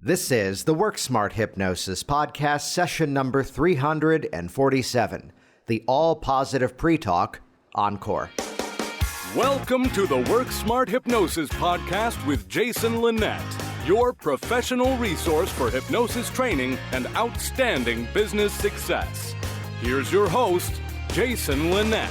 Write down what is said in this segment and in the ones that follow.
This is the Work Smart Hypnosis Podcast, session number 347, the All-Positive Pretalk Encore. Welcome to the Work Smart Hypnosis Podcast with Jason Linett, your professional resource for hypnosis training and outstanding business success. Here's your host, Jason Linett.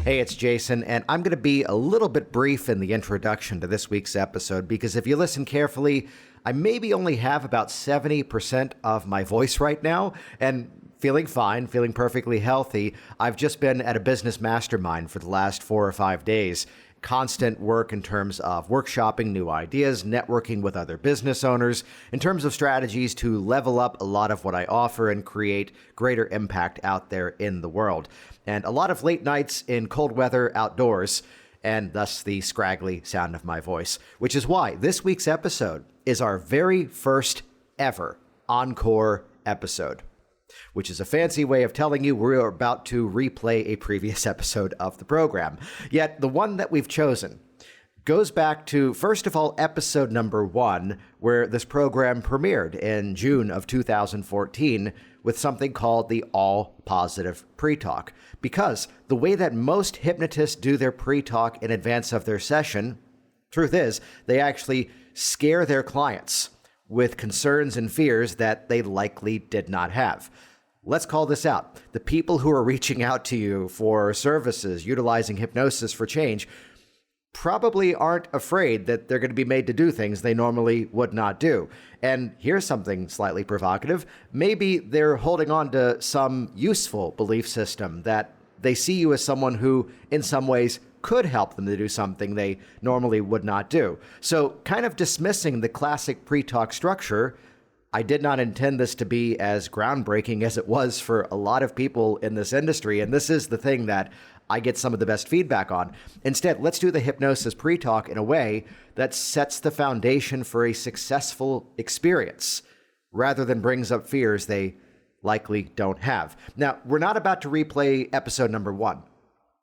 Hey, it's Jason, and I'm going to be a little bit brief in the introduction to this week's episode because if you listen carefully, I maybe only have about 70% of my voice right now, and feeling fine, feeling perfectly healthy. I've just been at a business mastermind for the last 4 or 5 days. Constant work in terms of workshopping new ideas, networking with other business owners, in terms of strategies to level up a lot of what I offer and create greater impact out there in the world. And a lot of late nights in cold weather outdoors, and thus the scraggly sound of my voice, which is why this week's episode is our very first ever encore episode, which is a fancy way of telling you we're about to replay a previous episode of the program. Yet the one that we've chosen goes back to, first of all, episode number 1, where this program premiered in June of 2014 with something called the All-Positive Pretalk. Because the way that most hypnotists do their pre-talk in advance of their session, truth is, they actually scare their clients with concerns and fears that they likely did not have. Let's call this out. The people who are reaching out to you for services utilizing hypnosis for change probably aren't afraid that they're going to be made to do things they normally would not do. And here's something slightly provocative. Maybe they're holding on to some useful belief system that they see you as someone who, in some ways, could help them to do something they normally would not do. So kind of dismissing the classic pre-talk structure, I did not intend this to be as groundbreaking as it was for a lot of people in this industry, and this is the thing that I get some of the best feedback on. Instead, let's do the hypnosis pre-talk in a way that sets the foundation for a successful experience, rather than brings up fears they likely don't have. Now, we're not about to replay episode number 1.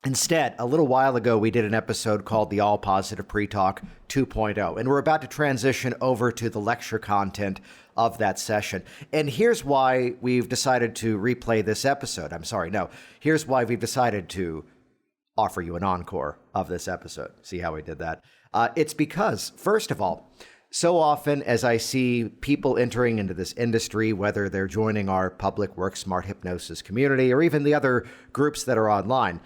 Instead, a little while ago, we did an episode called the All-Positive Pretalk 2.0, and we're about to transition over to the lecture content of that session. And here's why we've decided to replay this episode. Here's why we've decided to offer you an encore of this episode. See how we did that? It's because, first of all, so often as I see people entering into this industry, whether they're joining our public Work Smart Hypnosis community or even the other groups that are online,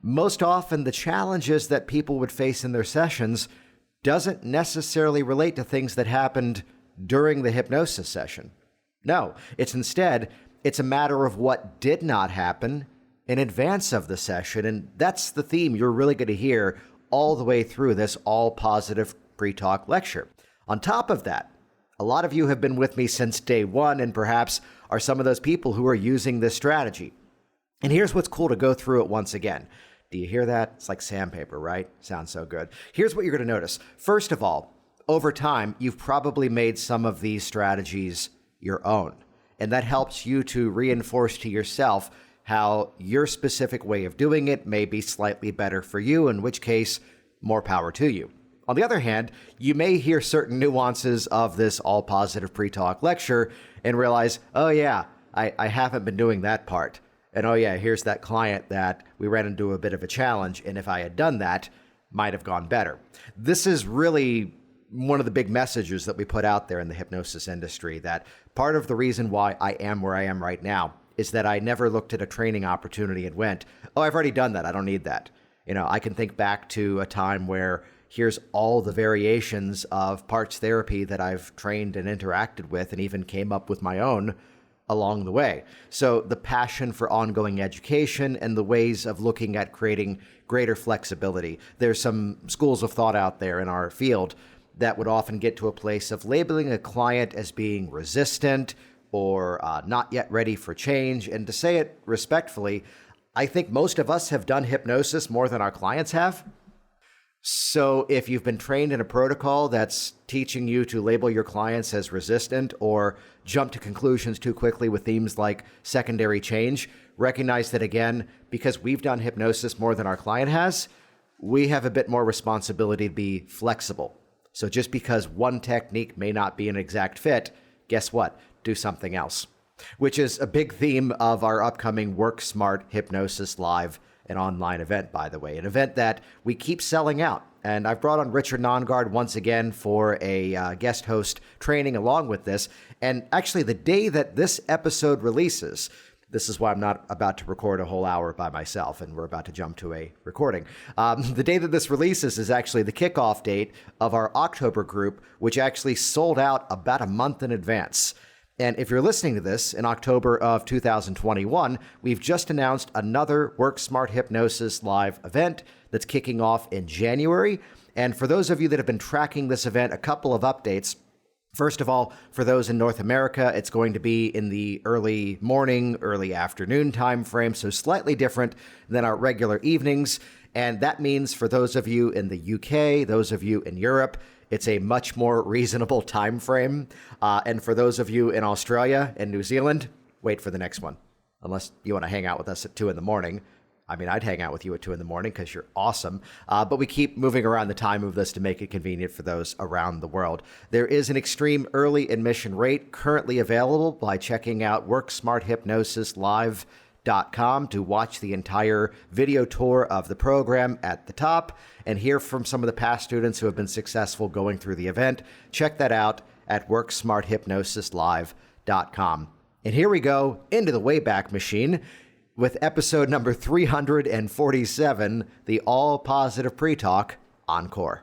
most often the challenges that people would face in their sessions doesn't necessarily relate to things that happened during the hypnosis session. No, it's a matter of what did not happen in advance of the session, and that's the theme you're really going to hear all the way through this all-positive pre-talk lecture. On top of that, a lot of you have been with me since day 1 and perhaps are some of those people who are using this strategy. And here's what's cool to go through it once again. Do you hear that? It's like sandpaper, right? Sounds so good. Here's what you're going to notice. First of all, over time, you've probably made some of these strategies your own. And that helps you to reinforce to yourself how your specific way of doing it may be slightly better for you, in which case, more power to you. On the other hand, you may hear certain nuances of this all-positive pre-talk lecture and realize, oh yeah, I haven't been doing that part. And oh yeah, here's that client that we ran into a bit of a challenge, and if I had done that, might have gone better. This is really one of the big messages that we put out there in the hypnosis industry, that part of the reason why I am where I am right now is that I never looked at a training opportunity and went, oh, I've already done that. I don't need that. I can think back to a time where here's all the variations of parts therapy that I've trained and interacted with and even came up with my own along the way. So the passion for ongoing education and the ways of looking at creating greater flexibility. There's some schools of thought out there in our field that would often get to a place of labeling a client as being resistant or not yet ready for change. And to say it respectfully, I think most of us have done hypnosis more than our clients have. So if you've been trained in a protocol that's teaching you to label your clients as resistant or jump to conclusions too quickly with themes like secondary change, recognize that again, because we've done hypnosis more than our client has, we have a bit more responsibility to be flexible. So just because one technique may not be an exact fit, guess what? Do something else. Which is a big theme of our upcoming Work Smart Hypnosis Live, an online event, by the way, an event that we keep selling out. And I've brought on Richard Nongard once again for a guest host training along with this. And actually, the day that this episode releases, this is why I'm not about to record a whole hour by myself, and we're about to jump to a recording. The day that this releases is actually the kickoff date of our October group, which actually sold out about a month in advance. And if you're listening to this in October of 2021, we've just announced another Work Smart Hypnosis Live event that's kicking off in January. And for those of you that have been tracking this event, a couple of updates. First of all, for those in North America, it's going to be in the early morning, early afternoon time frame, so slightly different than our regular evenings. And that means for those of you in the UK, those of you in Europe, it's a much more reasonable time frame. And for those of you in Australia and New Zealand, wait for the next one. Unless you want to hang out with us at 2 a.m. I mean, I'd hang out with you at 2 a.m. because you're awesome. But we keep moving around the time of this to make it convenient for those around the world. There is an extreme early admission rate currently available by checking out WorkSmartHypnosisLive.com to watch the entire video tour of the program at the top and hear from some of the past students who have been successful going through the event. Check that out at WorkSmartHypnosisLive.com. And here we go into the Wayback Machine with episode number 347, the All-Positive Pre-Talk Encore.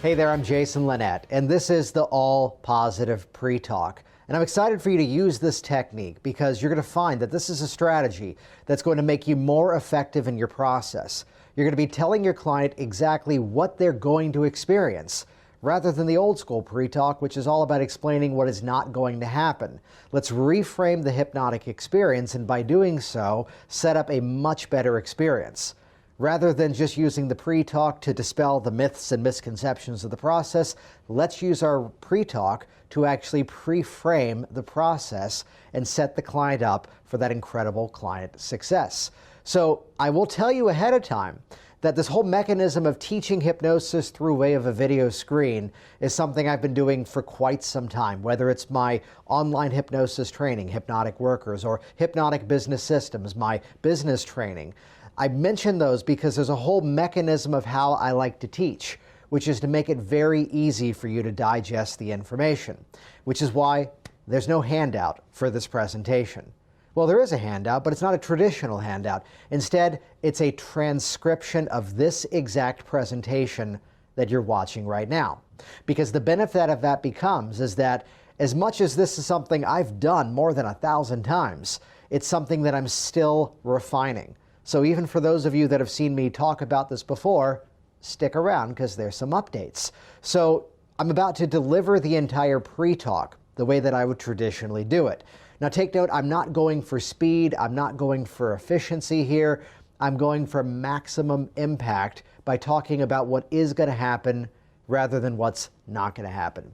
Hey there, I'm Jason Linett, and this is the All-Positive Pre-Talk. And I'm excited for you to use this technique because you're going to find that this is a strategy that's going to make you more effective in your process. You're going to be telling your client exactly what they're going to experience, rather than the old school pre-talk, which is all about explaining what is not going to happen. Let's reframe the hypnotic experience, and by doing so, set up a much better experience. Rather than just using the pre-talk to dispel the myths and misconceptions of the process, let's use our pre-talk to actually pre-frame the process and set the client up for that incredible client success. So I will tell you ahead of time that this whole mechanism of teaching hypnosis through way of a video screen is something I've been doing for quite some time, whether it's my online hypnosis training, Hypnotic Workers, or Hypnotic Business Systems, my business training. I mention those because there's a whole mechanism of how I like to teach, which is to make it very easy for you to digest the information, which is why there's no handout for this presentation. Well, there is a handout, but it's not a traditional handout. Instead, it's a transcription of this exact presentation that you're watching right now. Because the benefit of that becomes is that as much as this is something I've done more than 1,000 times, it's something that I'm still refining. So even for those of you that have seen me talk about this before, stick around because there's some updates. So I'm about to deliver the entire pre-talk the way that I would traditionally do it. Now take note, I'm not going for speed, I'm not going for efficiency here, I'm going for maximum impact by talking about what is going to happen rather than what's not going to happen.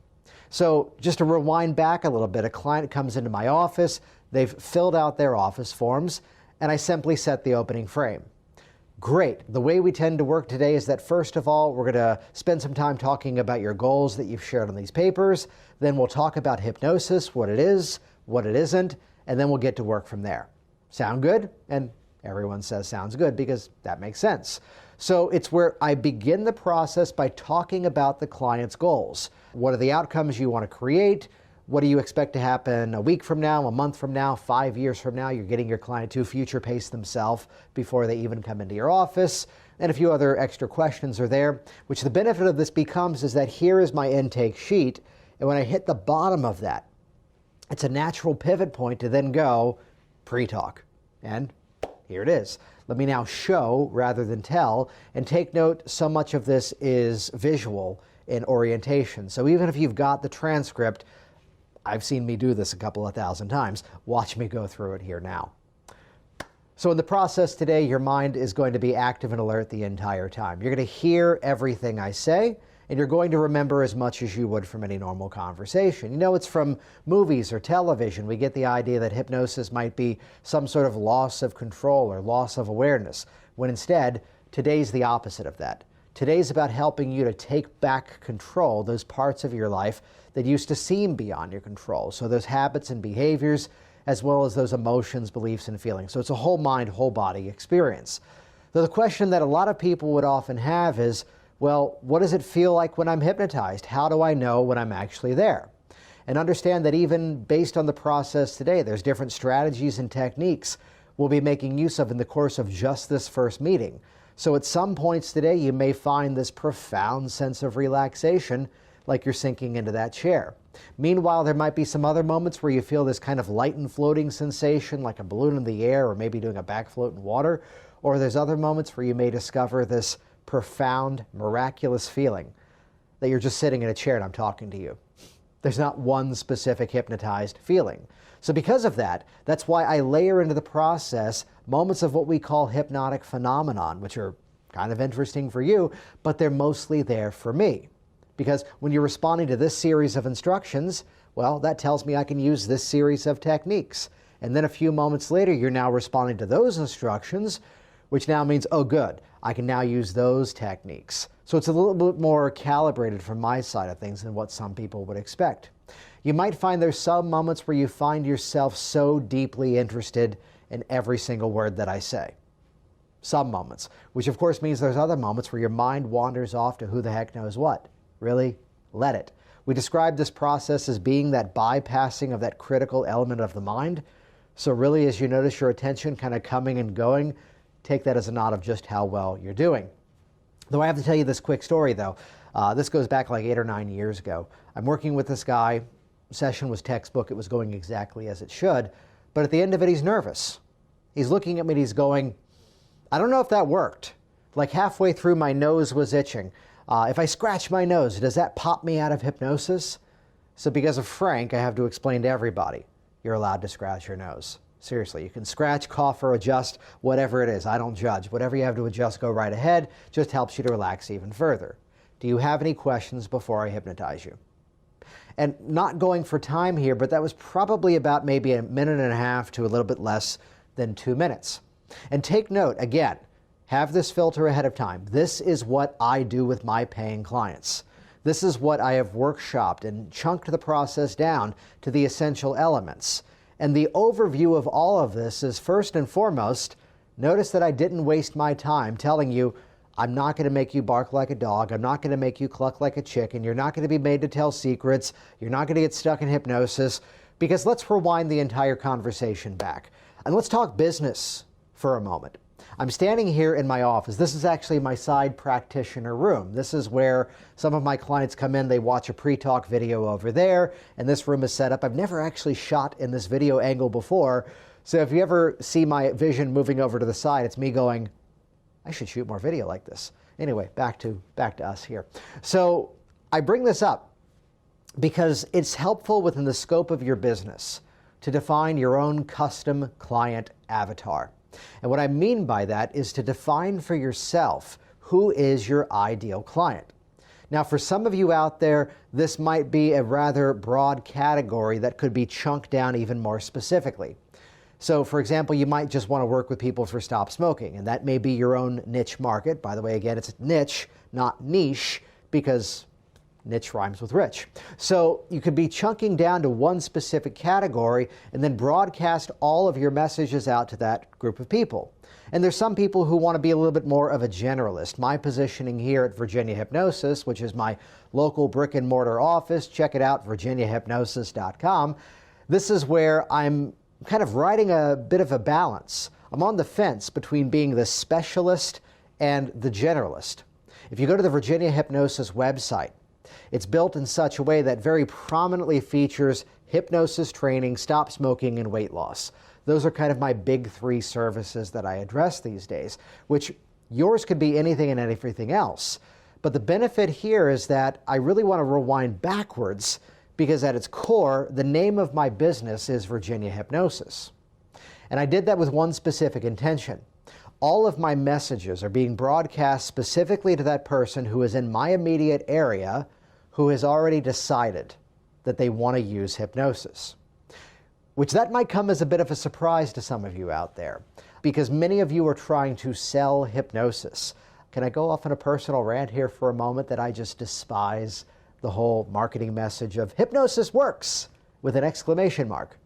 So just to rewind back a little bit, a client comes into my office, they've filled out their office forms, and I simply set the opening frame. Great. The way we tend to work today is that first of all, we're going to spend some time talking about your goals that you've shared on these papers. Then we'll talk about hypnosis, what it is, what it isn't, and then we'll get to work from there. Sound good? And everyone says sounds good because that makes sense. So it's where I begin the process by talking about the client's goals. What are the outcomes you want to create? What do you expect to happen a week from now, a month from now, 5 years from now? You're getting your client to future pace themselves before they even come into your office. And a few other extra questions are there, which the benefit of this becomes is that here is my intake sheet. And when I hit the bottom of that, it's a natural pivot point to then go pre-talk. And here it is. Let me now show rather than tell. And take note, so much of this is visual in orientation. So even if you've got the transcript, I've seen me do this a couple of thousand times. Watch me go through it here now. So in the process today, your mind is going to be active and alert the entire time. You're going to hear everything I say, and you're going to remember as much as you would from any normal conversation. You know, it's from movies or television. We get the idea that hypnosis might be some sort of loss of control or loss of awareness, when instead, Today's the opposite of that. Today's about helping you to take back control, those parts of your life that used to seem beyond your control. So those habits and behaviors, as well as those emotions, beliefs, and feelings. So it's a whole mind, whole body experience. So the question that a lot of people would often have is, well, what does it feel like when I'm hypnotized? How do I know when I'm actually there? And understand that even based on the process today, there's different strategies and techniques we'll be making use of in the course of just this first meeting. So at some points today, you may find this profound sense of relaxation, like you're sinking into that chair. Meanwhile, there might be some other moments where you feel this kind of light and floating sensation, like a balloon in the air, or maybe doing a back float in water. Or there's other moments where you may discover this profound, miraculous feeling that you're just sitting in a chair and I'm talking to you. There's not one specific hypnotized feeling. So because of that, that's why I layer into the process moments of what we call hypnotic phenomenon, which are kind of interesting for you, but they're mostly there for me. Because when you're responding to this series of instructions, well, that tells me I can use this series of techniques. And then a few moments later, you're now responding to those instructions, which now means, oh good, I can now use those techniques. So it's a little bit more calibrated from my side of things than what some people would expect. You might find there's some moments where you find yourself so deeply interested in every single word that I say. Some moments, which of course means there's other moments where your mind wanders off to who the heck knows what. Really? Let it. We describe this process as being that bypassing of that critical element of the mind. So really, as you notice your attention kind of coming and going, take that as a nod of just how well you're doing. Though I have to tell you this quick story, though. This goes back like 8 or 9 years ago. I'm working with this guy. Session was textbook. It was going exactly as it should. But at the end of it, he's nervous. He's looking at me and he's going, I don't know if that worked. Like halfway through, my nose was itching. If I scratch my nose, does that pop me out of hypnosis? So because of Frank, I have to explain to everybody, you're allowed to scratch your nose. Seriously, you can scratch, cough, or adjust, whatever it is. I don't judge. Whatever you have to adjust, go right ahead. Just helps you to relax even further. Do you have any questions before I hypnotize you? And not going for time here, but that was probably about maybe a minute and a half to a little bit less than 2 minutes. And take note, again, have this filter ahead of time. This is what I do with my paying clients. This is what I have workshopped and chunked the process down to the essential elements. And the overview of all of this is, first and foremost, notice that I didn't waste my time telling you, I'm not going to make you bark like a dog. I'm not going to make you cluck like a chicken. You're not going to be made to tell secrets. You're not going to get stuck in hypnosis. Because let's rewind the entire conversation back. And let's talk business for a moment. I'm standing here in my office. This is actually my side practitioner room. This is where some of my clients come in. They watch a pre-talk video over there, and this room is set up. I've never actually shot in this video angle before. So if you ever see my vision moving over to the side, it's me going, I should shoot more video like this. Anyway, back to us here. So I bring this up because it's helpful within the scope of your business to define your own custom client avatar. And what I mean by that is to define for yourself who is your ideal client. Now, for some of you out there, this might be a rather broad category that could be chunked down even more specifically. So, for example, you might just want to work with people for stop smoking, and that may be your own niche market. By the way, again, it's niche, not niche, because niche rhymes with rich. So you could be chunking down to one specific category and then broadcast all of your messages out to that group of people. And there's some people who want to be a little bit more of a generalist. My positioning here at Virginia Hypnosis, which is my local brick and mortar office, check it out, virginiahypnosis.com. This is where I'm kind of riding a bit of a balance. I'm on the fence between being the specialist and the generalist. If you go to the Virginia Hypnosis website, it's built in such a way that very prominently features hypnosis training, stop smoking, and weight loss. Those are kind of my big three services that I address these days, which yours could be anything and everything else. But the benefit here is that I really want to rewind backwards because at its core, the name of my business is Virginia Hypnosis. And I did that with one specific intention. All of my messages are being broadcast specifically to that person who is in my immediate area who has already decided that they want to use hypnosis. Which that might come as a bit of a surprise to some of you out there. because many of you are trying to sell hypnosis. Can I go off on a personal rant here for a moment that I just despise the whole marketing message of hypnosis works with an exclamation mark?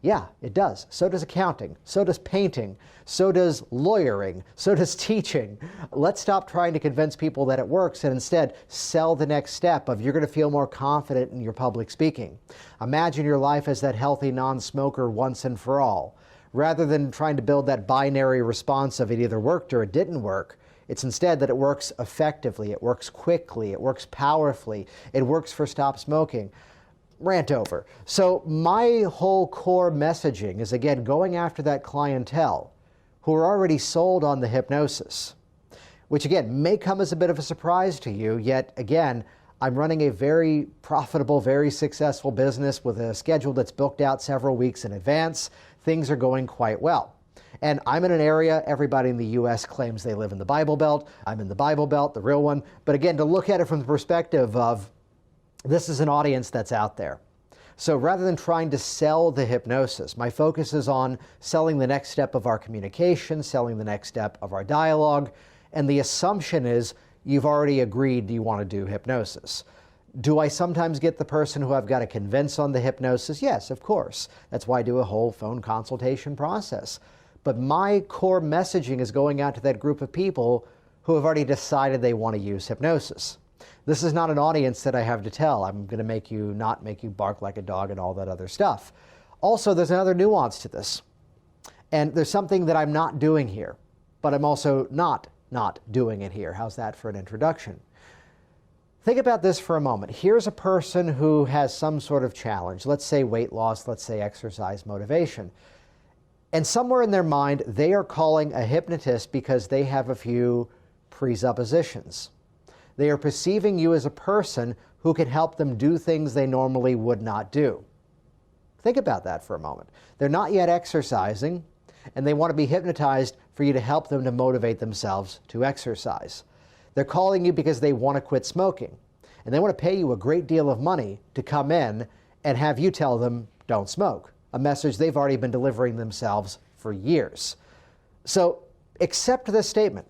Yeah, it does. So does accounting. So does painting. So does lawyering. So does teaching. Let's stop trying to convince people that it works and instead sell the next step of you're going to feel more confident in your public speaking. Imagine your life as that healthy non-smoker once and for all. Rather than trying to build that binary response of it either worked or it didn't work, it's instead that it works effectively, it works quickly, it works powerfully, it works for stop smoking. Rant over. So my whole core messaging is, again, going after that clientele who are already sold on the hypnosis, which, again, may come as a bit of a surprise to you, yet, again, I'm running a very profitable, very successful business with a schedule that's booked out several weeks in advance. Things are going quite well. And I'm in an area, everybody in the U.S. claims they live in the Bible Belt. I'm in the Bible Belt, the real one. But again, to look at it from the perspective of this is an audience that's out there. So rather than trying to sell the hypnosis, my focus is on selling the next step of our communication, selling the next step of our dialogue. And the assumption is you've already agreed you want to do hypnosis. Do I sometimes get the person who I've got to convince on the hypnosis? Yes, of course. That's why I do a whole phone consultation process. But my core messaging is going out to that group of people who have already decided they want to use hypnosis. This is not an audience that I have to tell, I'm going to not make you bark like a dog and all that other stuff. Also, there's another nuance to this. And there's something that I'm not doing here, but I'm also not doing it here. How's that for an introduction? Think about this for a moment. Here's a person who has some sort of challenge. Let's say weight loss, let's say exercise motivation. And somewhere in their mind, they are calling a hypnotist because they have a few presuppositions. They are perceiving you as a person who can help them do things they normally would not do. Think about that for a moment. They're not yet exercising, and they want to be hypnotized for you to help them to motivate themselves to exercise. They're calling you because they want to quit smoking, and they want to pay you a great deal of money to come in and have you tell them, don't smoke, a message they've already been delivering themselves for years. So accept this statement,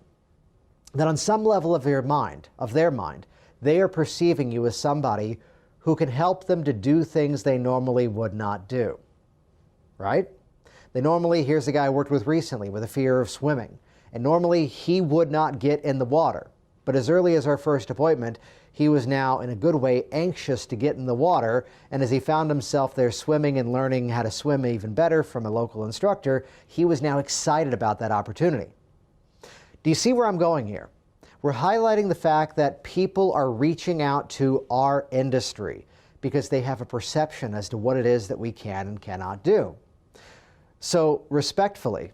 that on some level of their mind, they are perceiving you as somebody who can help them to do things they normally would not do, right? Here's a guy I worked with recently with a fear of swimming, and normally he would not get in the water. But as early as our first appointment, he was now, in a good way, anxious to get in the water, and as he found himself there swimming and learning how to swim even better from a local instructor, he was now excited about that opportunity. Do you see where I'm going here? We're highlighting the fact that people are reaching out to our industry because they have a perception as to what it is that we can and cannot do. So, respectfully,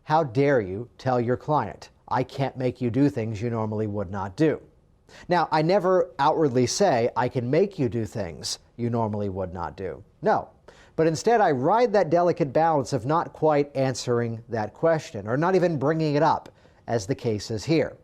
how dare you tell your client, I can't make you do things you normally would not do? Now, I never outwardly say, I can make you do things you normally would not do. No. But instead, I ride that delicate balance of not quite answering that question, or not even bringing it up, as the case is here.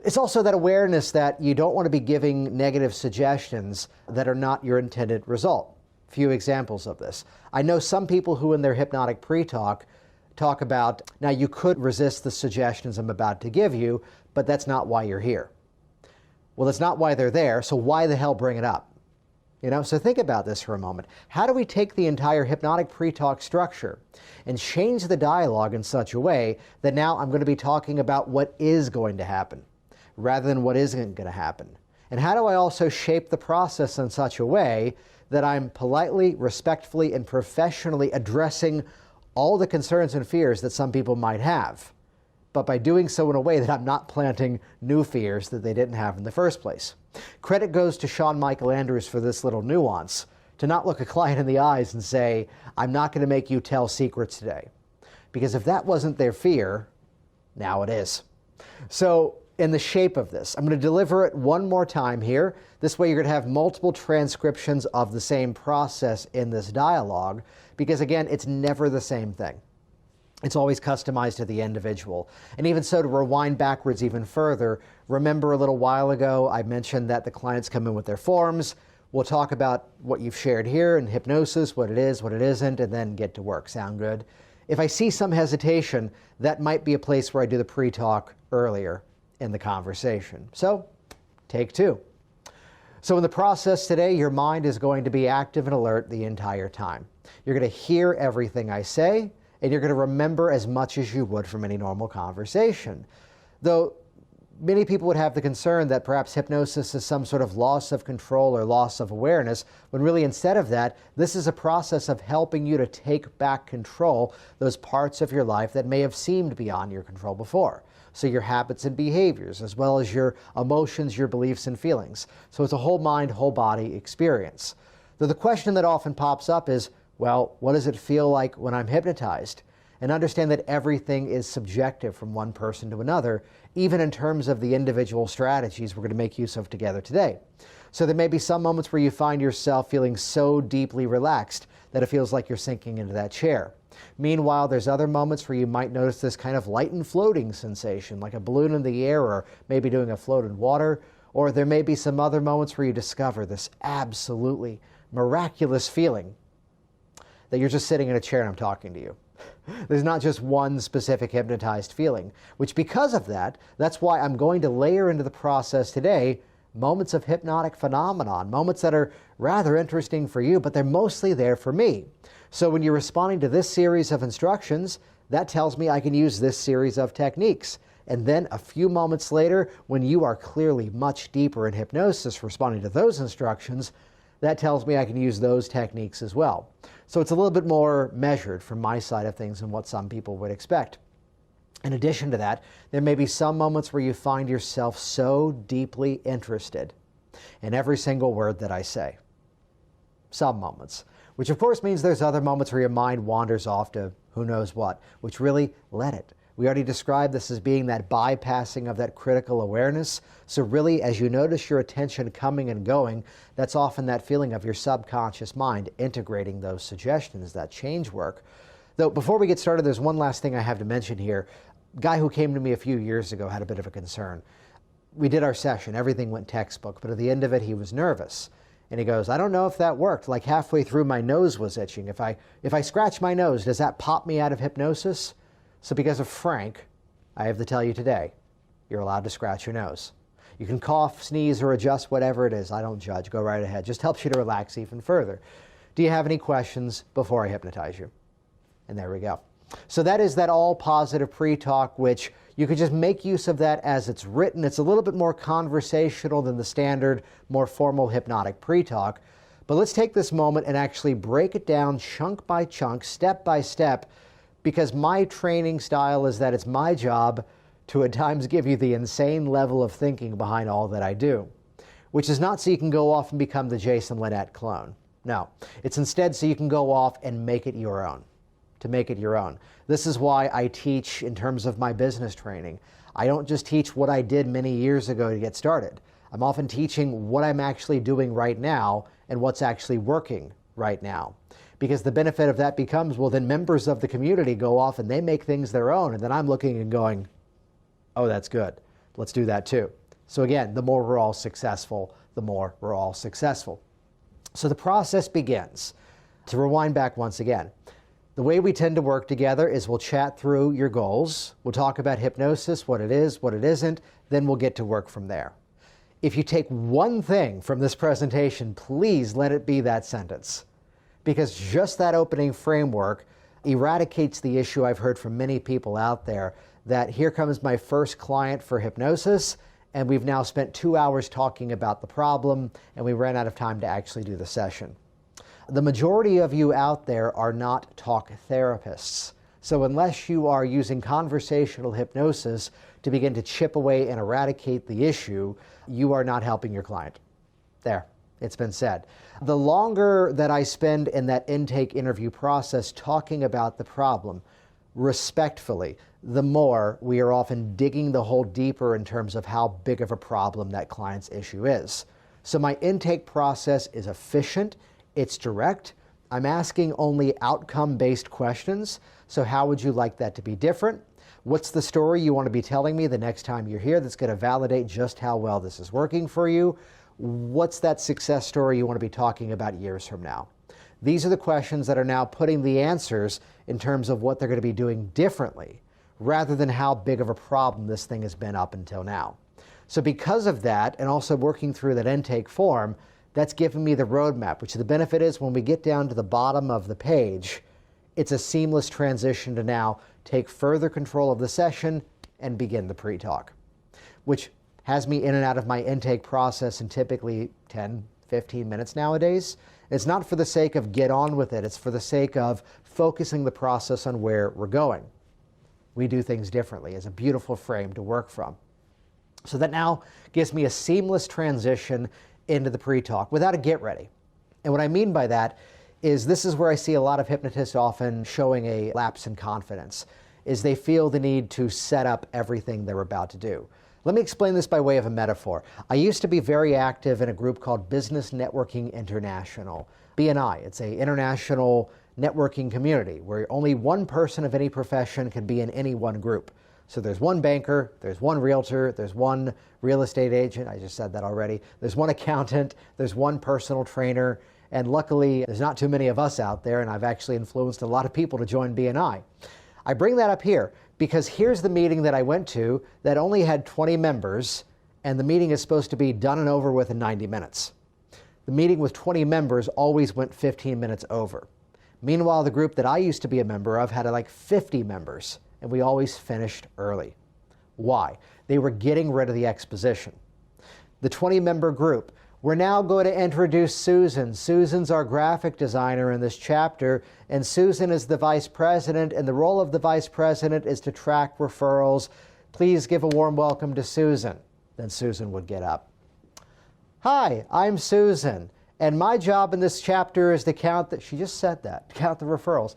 It's also that awareness that you don't want to be giving negative suggestions that are not your intended result. A few examples of this. I know some people who in their hypnotic pre-talk talk about, now you could resist the suggestions I'm about to give you, but that's not why you're here. Well, that's not why they're there, so why the hell bring it up? So think about this for a moment. How do we take the entire hypnotic pre-talk structure and change the dialogue in such a way that now I'm going to be talking about what is going to happen rather than what isn't going to happen? And how do I also shape the process in such a way that I'm politely, respectfully, and professionally addressing all the concerns and fears that some people might have, but by doing so in a way that I'm not planting new fears that they didn't have in the first place? Credit goes to Sean Michael Andrews for this little nuance, to not look a client in the eyes and say, I'm not going to make you tell secrets today. Because if that wasn't their fear, now it is. So in the shape of this, I'm going to deliver it one more time here. This way you're going to have multiple transcriptions of the same process in this dialogue, because again, it's never the same thing. It's always customized to the individual. And even so, to rewind backwards even further, remember a little while ago I mentioned that the clients come in with their forms. We'll talk about what you've shared here in hypnosis, what it is, what it isn't, and then get to work. Sound good? If I see some hesitation, that might be a place where I do the pre-talk earlier in the conversation. So, take 2. So in the process today, your mind is going to be active and alert the entire time. You're going to hear everything I say, and you're going to remember as much as you would from any normal conversation. Though many people would have the concern that perhaps hypnosis is some sort of loss of control or loss of awareness, when really instead of that, this is a process of helping you to take back control, those parts of your life that may have seemed beyond your control before. So your habits and behaviors, as well as your emotions, your beliefs and feelings. So it's a whole mind, whole body experience. Though the question that often pops up is, well, what does it feel like when I'm hypnotized? And understand that everything is subjective from one person to another, even in terms of the individual strategies we're going to make use of together today. So there may be some moments where you find yourself feeling so deeply relaxed that it feels like you're sinking into that chair. Meanwhile, there's other moments where you might notice this kind of light and floating sensation, like a balloon in the air or maybe doing a float in water. Or there may be some other moments where you discover this absolutely miraculous feeling that you're just sitting in a chair and I'm talking to you. There's not just one specific hypnotized feeling, which because of that, that's why I'm going to layer into the process today moments of hypnotic phenomenon, moments that are rather interesting for you, but they're mostly there for me. So when you're responding to this series of instructions, that tells me I can use this series of techniques. And then a few moments later, when you are clearly much deeper in hypnosis responding to those instructions, that tells me I can use those techniques as well. So it's a little bit more measured from my side of things than what some people would expect. In addition to that, there may be some moments where you find yourself so deeply interested in every single word that I say. Some moments. Which of course means there's other moments where your mind wanders off to who knows what, which really, let it. We already described this as being that bypassing of that critical awareness. So really, as you notice your attention coming and going, that's often that feeling of your subconscious mind integrating those suggestions, that change work. Though before we get started, there's one last thing I have to mention here. A guy who came to me a few years ago had a bit of a concern. We did our session, everything went textbook, but at the end of it he was nervous. And he goes, I don't know if that worked. Like halfway through my nose was itching. If I scratch my nose, does that pop me out of hypnosis? So because of Frank, I have to tell you today, you're allowed to scratch your nose. You can cough, sneeze, or adjust whatever it is. I don't judge. Go right ahead. Just helps you to relax even further. Do you have any questions before I hypnotize you? And there we go. So that is that all-positive pre-talk, which you could just make use of that as it's written. It's a little bit more conversational than the standard, more formal hypnotic pre-talk. But let's take this moment and actually break it down chunk by chunk, step by step, because my training style is that it's my job to at times give you the insane level of thinking behind all that I do, which is not so you can go off and become the Jason Linett clone. No, it's instead so you can go off and make it your own, to make it your own. This is why I teach in terms of my business training. I don't just teach what I did many years ago to get started. I'm often teaching what I'm actually doing right now and what's actually working right now. Because the benefit of that becomes, well, then members of the community go off and they make things their own, and then I'm looking and going, oh, that's good. Let's do that too. So again, the more we're all successful, the more we're all successful. So the process begins. To rewind back once again, the way we tend to work together is we'll chat through your goals, we'll talk about hypnosis, what it is, what it isn't, then we'll get to work from there. If you take one thing from this presentation, please let it be that sentence. Because just that opening framework eradicates the issue I've heard from many people out there that here comes my first client for hypnosis, and we've now spent 2 hours talking about the problem, and we ran out of time to actually do the session. The majority of you out there are not talk therapists. So unless you are using conversational hypnosis to begin to chip away and eradicate the issue, you are not helping your client. There. It's been said. The longer that I spend in that intake interview process talking about the problem, respectfully, the more we are often digging the hole deeper in terms of how big of a problem that client's issue is. So my intake process is efficient, it's direct. I'm asking only outcome-based questions. So how would you like that to be different? What's the story you want to be telling me the next time you're here that's going to validate just how well this is working for you? What's that success story you want to be talking about years from now? These are the questions that are now putting the answers in terms of what they're going to be doing differently, rather than how big of a problem this thing has been up until now. So because of that, and also working through that intake form, that's given me the roadmap, which the benefit is when we get down to the bottom of the page, it's a seamless transition to now take further control of the session and begin the pre-talk, which has me in and out of my intake process in typically 10, 15 minutes nowadays. It's not for the sake of get on with it. It's for the sake of focusing the process on where we're going. We do things differently. It's a beautiful frame to work from. So that now gives me a seamless transition into the pre-talk without a get ready. And what I mean by that is this is where I see a lot of hypnotists often showing a lapse in confidence, is they feel the need to set up everything they're about to do. Let me explain this by way of a metaphor. I used to be very active in a group called Business Networking International, BNI. It's an international networking community where only one person of any profession can be in any one group. So there's one banker, there's one realtor, there's one real estate agent, I just said that already, there's one accountant, there's one personal trainer, and luckily there's not too many of us out there, and I've actually influenced a lot of people to join BNI. I bring that up here because here's the meeting that I went to that only had 20 members, and the meeting is supposed to be done and over with in 90 minutes. The meeting with 20 members always went 15 minutes over. Meanwhile, the group that I used to be a member of had like 50 members, and we always finished early. Why? They were getting rid of the exposition. The 20-member group, we're now going to introduce Susan. Susan's our graphic designer in this chapter, and Susan is the vice president, and the role of the vice president is to track referrals. Please give a warm welcome to Susan. Then Susan would get up. Hi, I'm Susan, and my job in this chapter is to count she just said that, count the referrals.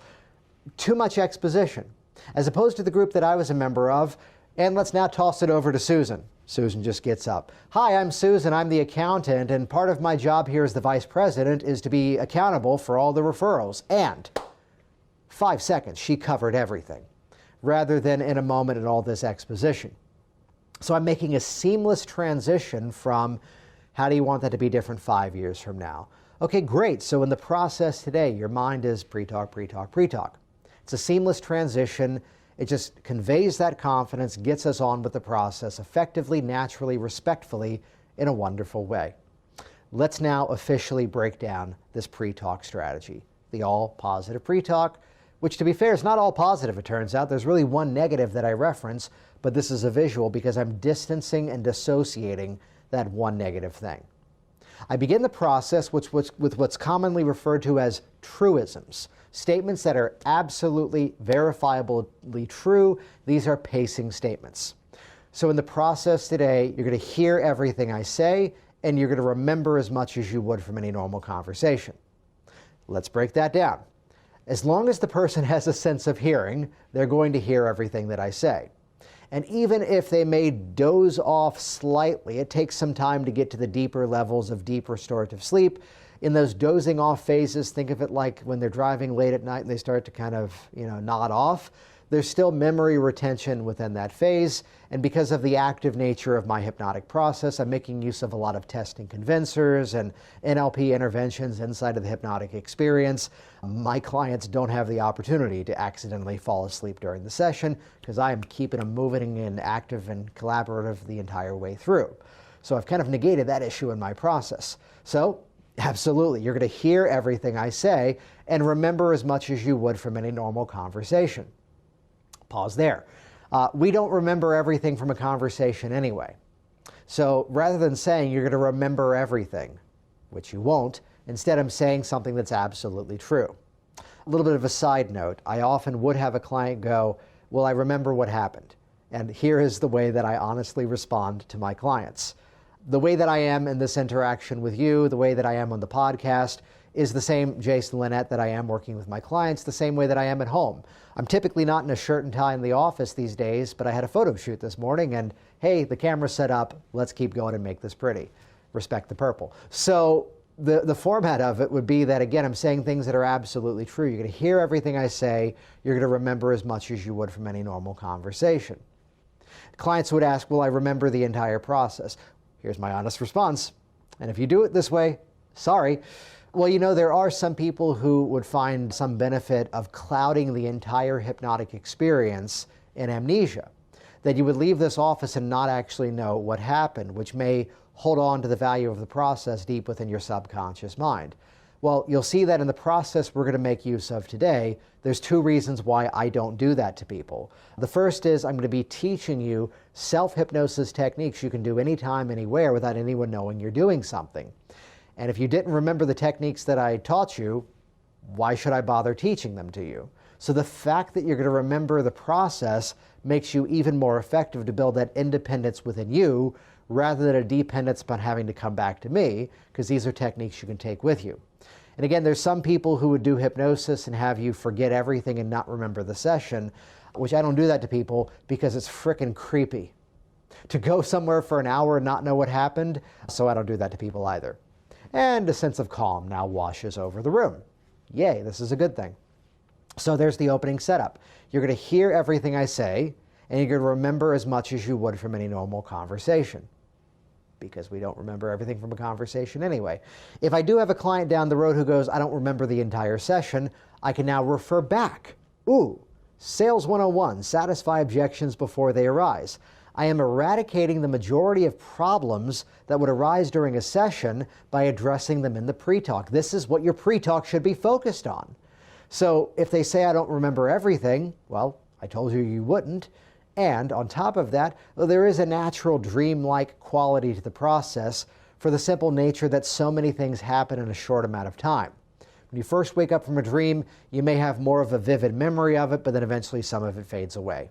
Too much exposition. As opposed to the group that I was a member of, and let's now toss it over to Susan. Susan just gets up. Hi, I'm Susan. I'm the accountant, and part of my job here as the vice president is to be accountable for all the referrals. And 5 seconds, she covered everything, rather than in a moment in all this exposition. So I'm making a seamless transition from how do you want that to be different 5 years from now? Okay, great. So in the process today, your mind is pre-talk, pre-talk, pre-talk. It's a seamless transition. It just conveys that confidence, gets us on with the process effectively, naturally, respectfully, in a wonderful way. Let's now officially break down this pre-talk strategy, the all-positive pre-talk, which to be fair is not all positive, it turns out. There's really one negative that I reference, but this is a visual because I'm distancing and dissociating that one negative thing. I begin the process with what's commonly referred to as truisms. Statements that are absolutely verifiably true. These are pacing statements. So in the process today, you're going to hear everything I say, and you're going to remember as much as you would from any normal conversation. Let's break that down. As long as the person has a sense of hearing, they're going to hear everything that I say. And even if they may doze off slightly, it takes some time to get to the deeper levels of deep restorative sleep. In those dozing off phases, think of it like when they're driving late at night and they start to kind of, nod off. There's still memory retention within that phase. And because of the active nature of my hypnotic process, I'm making use of a lot of testing convincers and NLP interventions inside of the hypnotic experience. My clients don't have the opportunity to accidentally fall asleep during the session because I am keeping them moving and active and collaborative the entire way through. So I've kind of negated that issue in my process. So absolutely, you're going to hear everything I say and remember as much as you would from any normal conversation. Pause there. We don't remember everything from a conversation anyway. So rather than saying you're going to remember everything, which you won't, instead I'm saying something that's absolutely true. A little bit of a side note, I often would have a client go, well, I remember what happened. And here is the way that I honestly respond to my clients. The way that I am in this interaction with you, the way that I am on the podcast, is the same Jason Linett that I am working with my clients, the same way that I am at home. I'm typically not in a shirt and tie in the office these days, but I had a photo shoot this morning and, hey, the camera's set up, let's keep going and make this pretty. Respect the purple. So the format of it would be that, again, I'm saying things that are absolutely true. You're going to hear everything I say. You're going to remember as much as you would from any normal conversation. Clients would ask, will I remember the entire process? Here's my honest response. And if you do it this way, sorry. Well, there are some people who would find some benefit of clouding the entire hypnotic experience in amnesia. That you would leave this office and not actually know what happened, which may hold on to the value of the process deep within your subconscious mind. Well, you'll see that in the process we're going to make use of today, there's two reasons why I don't do that to people. The first is I'm going to be teaching you self-hypnosis techniques you can do anytime, anywhere without anyone knowing you're doing something. And if you didn't remember the techniques that I taught you, why should I bother teaching them to you? So the fact that you're going to remember the process makes you even more effective to build that independence within you rather than a dependence upon having to come back to me, because these are techniques you can take with you. And again, there's some people who would do hypnosis and have you forget everything and not remember the session, which I don't do that to people because it's frickin' creepy to go somewhere for an hour and not know what happened, so I don't do that to people either. And a sense of calm now washes over the room. Yay, this is a good thing. So there's the opening setup. You're going to hear everything I say, and you're going to remember as much as you would from any normal conversation, because we don't remember everything from a conversation anyway. If I do have a client down the road who goes, I don't remember the entire session, I can now refer back. Ooh, Sales 101, satisfy objections before they arise. I am eradicating the majority of problems that would arise during a session by addressing them in the pre-talk. This is what your pre-talk should be focused on. So if they say I don't remember everything, well, I told you you wouldn't. And on top of that, there is a natural dream-like quality to the process for the simple nature that so many things happen in a short amount of time. When you first wake up from a dream, you may have more of a vivid memory of it, but then eventually some of it fades away.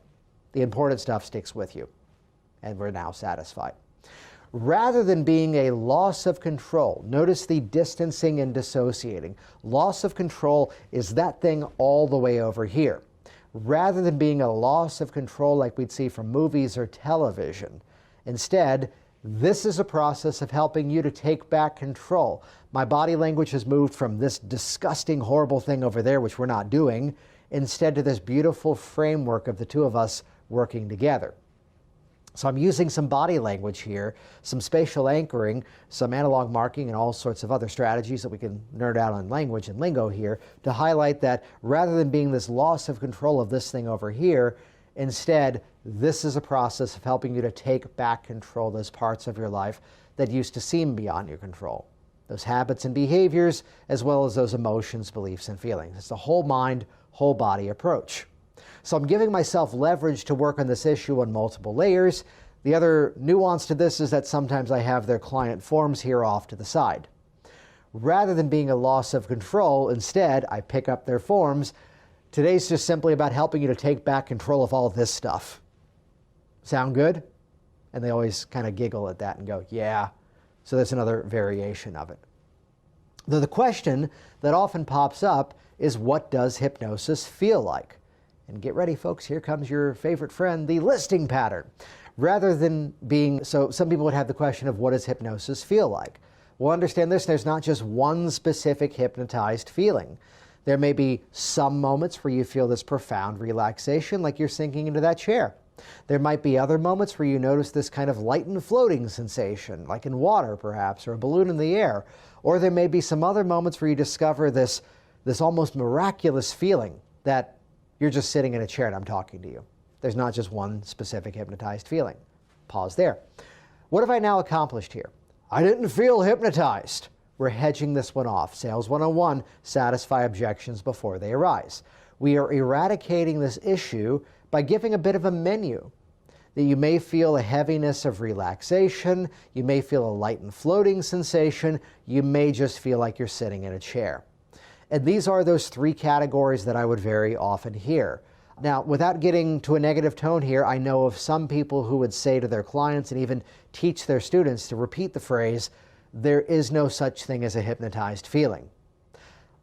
The important stuff sticks with you, and we're now satisfied. Rather than being a loss of control, notice the distancing and dissociating. Loss of control is that thing all the way over here. Rather than being a loss of control like we'd see from movies or television. Instead, this is a process of helping you to take back control. My body language has moved from this disgusting, horrible thing over there, which we're not doing, instead to this beautiful framework of the two of us working together. So I'm using some body language here, some spatial anchoring, some analog marking, and all sorts of other strategies that we can nerd out on language and lingo here to highlight that rather than being this loss of control of this thing over here, instead, this is a process of helping you to take back control of those parts of your life that used to seem beyond your control. Those habits and behaviors, as well as those emotions, beliefs, and feelings. It's a whole mind, whole body approach. So I'm giving myself leverage to work on this issue on multiple layers. The other nuance to this is that sometimes I have their client forms here off to the side. Rather than being a loss of control, instead, I pick up their forms. Today's just simply about helping you to take back control of all this stuff. Sound good? And they always kind of giggle at that and go, yeah. So that's another variation of it. Though the question that often pops up is, what does hypnosis feel like? And get ready, folks, here comes your favorite friend, the listing pattern. Rather than being, so some people would have the question of, what does hypnosis feel like? Well, understand this, there's not just one specific hypnotized feeling. There may be some moments where you feel this profound relaxation, like you're sinking into that chair. There might be other moments where you notice this kind of light and floating sensation, like in water perhaps, or a balloon in the air. Or there may be some other moments where you discover this almost miraculous feeling that you're just sitting in a chair and I'm talking to you. There's not just one specific hypnotized feeling. Pause there. What have I now accomplished here? I didn't feel hypnotized. We're hedging this one off. Sales 101, satisfy objections before they arise. We are eradicating this issue by giving a bit of a menu. That you may feel a heaviness of relaxation, you may feel a light and floating sensation, you may just feel like you're sitting in a chair. And these are those three categories that I would very often hear. Now, without getting to a negative tone here, I know of some people who would say to their clients and even teach their students to repeat the phrase, there is no such thing as a hypnotized feeling.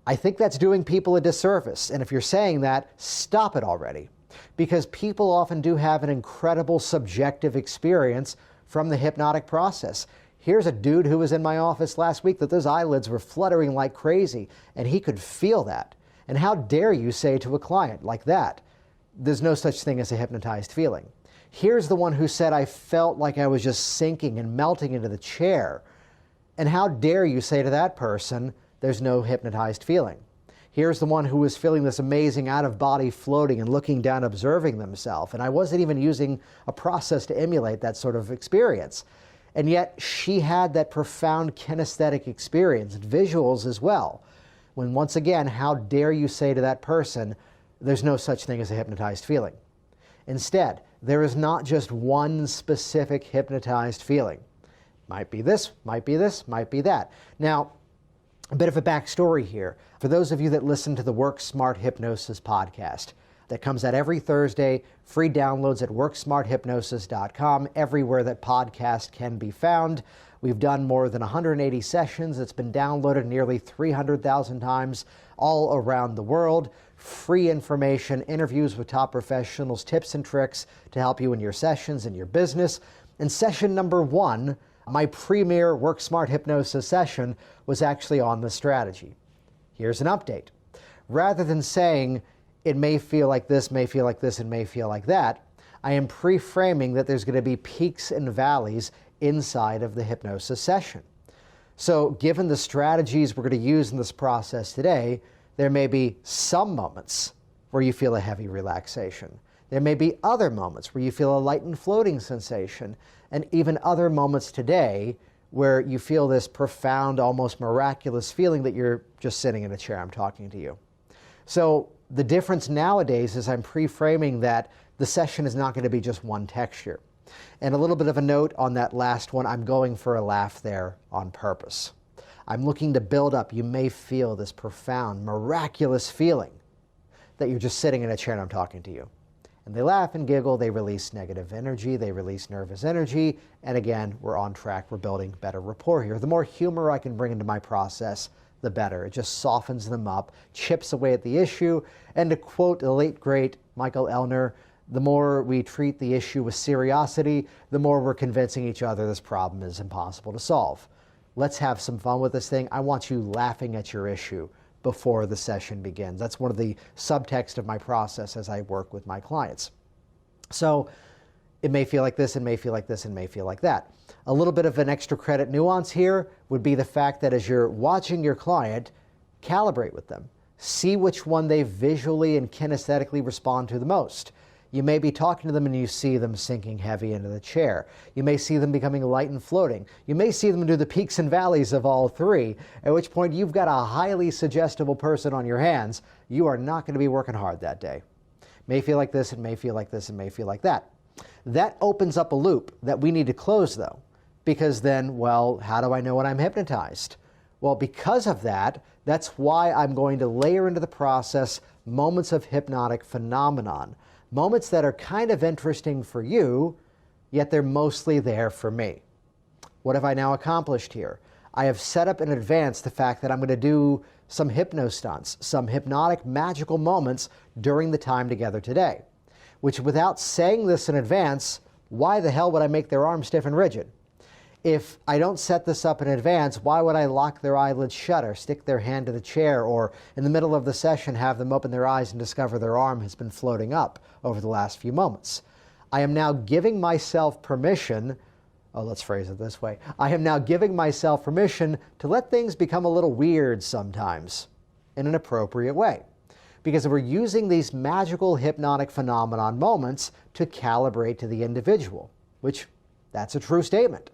I think that's doing people a disservice. And if you're saying that, stop it already. Because people often do have an incredible subjective experience from the hypnotic process. Here's a dude who was in my office last week that those eyelids were fluttering like crazy, and he could feel that. And how dare you say to a client like that, there's no such thing as a hypnotized feeling. Here's the one who said, I felt like I was just sinking and melting into the chair. And how dare you say to that person, there's no hypnotized feeling. Here's the one who was feeling this amazing out-of-body floating and looking down, observing themselves. And I wasn't even using a process to emulate that sort of experience. And yet she had that profound kinesthetic experience, visuals as well. When once again, how dare you say to that person, there's no such thing as a hypnotized feeling. Instead, there is not just one specific hypnotized feeling. Might be this, might be this, might be that. Now, a bit of a backstory here. For those of you that listen to the Work Smart Hypnosis podcast, that comes out every Thursday, free downloads at worksmarthypnosis.com, everywhere that podcast can be found. We've done more than 180 sessions. It's been downloaded nearly 300,000 times all around the world. Free information, interviews with top professionals, tips and tricks to help you in your sessions and your business. And session number 1, my premier Work Smart Hypnosis session, was actually on the strategy. Here's an update. Rather than saying it may feel like this, may feel like this, and may feel like that, I am pre-framing that there's going to be peaks and valleys inside of the hypnosis session. So given the strategies we're going to use in this process today, there may be some moments where you feel a heavy relaxation. There may be other moments where you feel a light and floating sensation, and even other moments today where you feel this profound, almost miraculous feeling that you're just sitting in a chair. I'm talking to you. So the difference nowadays is I'm pre-framing that the session is not going to be just one texture. And a little bit of a note on that last one, I'm going for a laugh there on purpose. I'm looking to build up. You may feel this profound, miraculous feeling that you're just sitting in a chair and I'm talking to you. And they laugh and giggle, they release negative energy, they release nervous energy, and again, we're on track, we're building better rapport here. The more humor I can bring into my process, the better. It just softens them up, chips away at the issue, and to quote the late, great Michael Elner, the more we treat the issue with seriosity, the more we're convincing each other this problem is impossible to solve. Let's have some fun with this thing. I want you laughing at your issue before the session begins. That's one of the subtext of my process as I work with my clients. So it may feel like this, and may feel like this, and may feel like that. A little bit of an extra credit nuance here would be the fact that as you're watching your client, calibrate with them. See which one they visually and kinesthetically respond to the most. You may be talking to them and you see them sinking heavy into the chair. You may see them becoming light and floating. You may see them do the peaks and valleys of all three, at which point you've got a highly suggestible person on your hands. You are not going to be working hard that day. May feel like this, and may feel like this, and may feel like that. That opens up a loop that we need to close, though, because then, well, how do I know when I'm hypnotized? Well, because of that, that's why I'm going to layer into the process moments of hypnotic phenomenon. Moments that are kind of interesting for you, yet they're mostly there for me. What have I now accomplished here? I have set up in advance the fact that I'm going to do some hypno stunts, some hypnotic magical moments during the time together today, which without saying this in advance, why the hell would I make their arms stiff and rigid? If I don't set this up in advance, why would I lock their eyelids shut or stick their hand to the chair, or in the middle of the session have them open their eyes and discover their arm has been floating up over the last few moments? I am now giving myself permission, let's phrase it this way. I am now giving myself permission to let things become a little weird sometimes in an appropriate way, because we're using these magical hypnotic phenomenon moments to calibrate to the individual, which that's a true statement.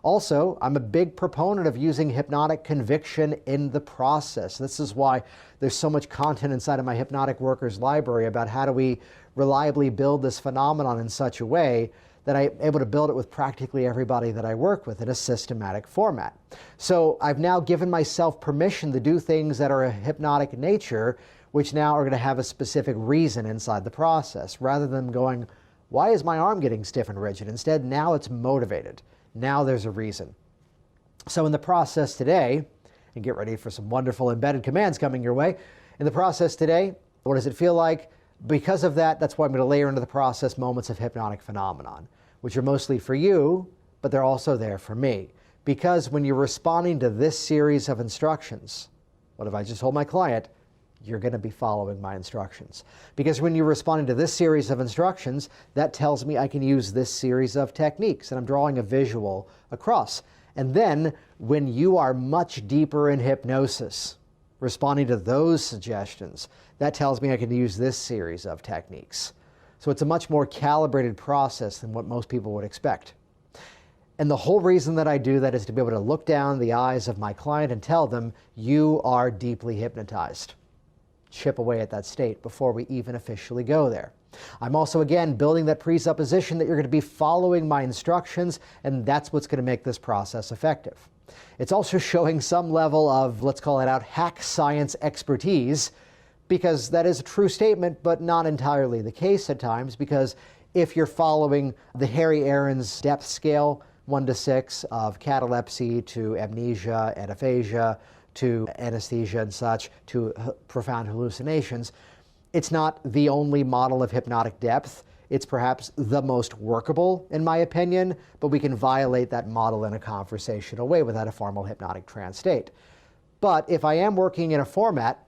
Also, I'm a big proponent of using hypnotic conviction in the process. This is why there's so much content inside of my Hypnotic Workers library about how do we reliably build this phenomenon in such a way that I'm able to build it with practically everybody that I work with in a systematic format. So I've now given myself permission to do things that are a hypnotic nature, which now are going to have a specific reason inside the process, rather than going, why is my arm getting stiff and rigid? Instead, now it's motivated. Now there's a reason. So in the process today, and get ready for some wonderful embedded commands coming your way. In the process today, what does it feel like? Because of that, that's why I'm going to layer into the process moments of hypnotic phenomenon, which are mostly for you, but they're also there for me. Because when you're responding to this series of instructions, what if I just told my client, you're going to be following my instructions? Because when you're responding to this series of instructions, that tells me I can use this series of techniques, and I'm drawing a visual across. And then when you are much deeper in hypnosis, responding to those suggestions, that tells me I can use this series of techniques. So it's a much more calibrated process than what most people would expect. And the whole reason that I do that is to be able to look down the eyes of my client and tell them, you are deeply hypnotized. Chip away at that state before we even officially go there. I'm also, again, building that presupposition that you're going to be following my instructions, and that's what's going to make this process effective. It's also showing some level of, let's call it out, hack science expertise, because that is a true statement, but not entirely the case at times, because if you're following the Harry Aaron's depth scale, 1 to 6, of catalepsy to amnesia and aphasia to anesthesia and such, to profound hallucinations, it's not the only model of hypnotic depth. It's perhaps the most workable, in my opinion, but we can violate that model in a conversational way without a formal hypnotic trance state. But if I am working in a format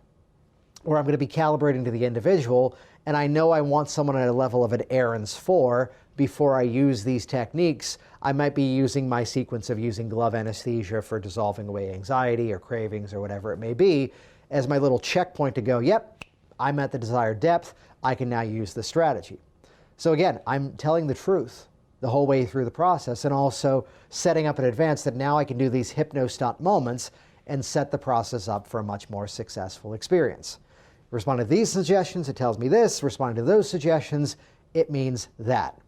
where I'm going to be calibrating to the individual, and I know I want someone at a level of an Aaron's 4 before I use these techniques, I might be using my sequence of using glove anesthesia for dissolving away anxiety or cravings or whatever it may be as my little checkpoint to go, yep, I'm at the desired depth, I can now use this strategy. So again, I'm telling the truth the whole way through the process and also setting up in advance that now I can do these hypno-stunt moments and set the process up for a much more successful experience. Responding to these suggestions, it tells me this. Responding to those suggestions, it means that.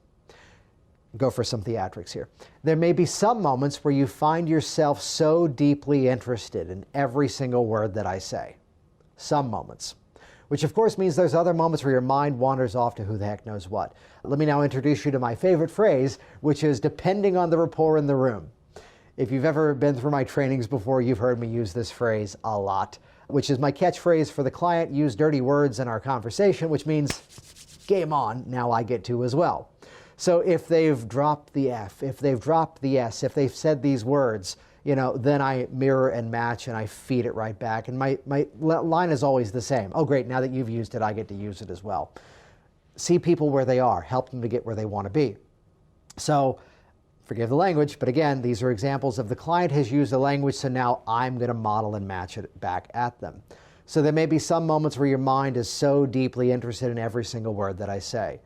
Go for some theatrics here. There may be some moments where you find yourself so deeply interested in every single word that I say. Some moments. Which of course means there's other moments where your mind wanders off to who the heck knows what. Let me now introduce you to my favorite phrase, which is depending on the rapport in the room. If you've ever been through my trainings before, you've heard me use this phrase a lot, which is my catchphrase for the client, use dirty words in our conversation, which means game on, now I get to as well. So if they've dropped the F, if they've dropped the S, if they've said these words, then I mirror and match and I feed it right back. And my line is always the same. Oh, great, now that you've used it, I get to use it as well. See people where they are, help them to get where they want to be. So, forgive the language, but again, these are examples of the client has used the language, so now I'm going to model and match it back at them. So there may be some moments where your mind is so deeply interested in every single word that I say.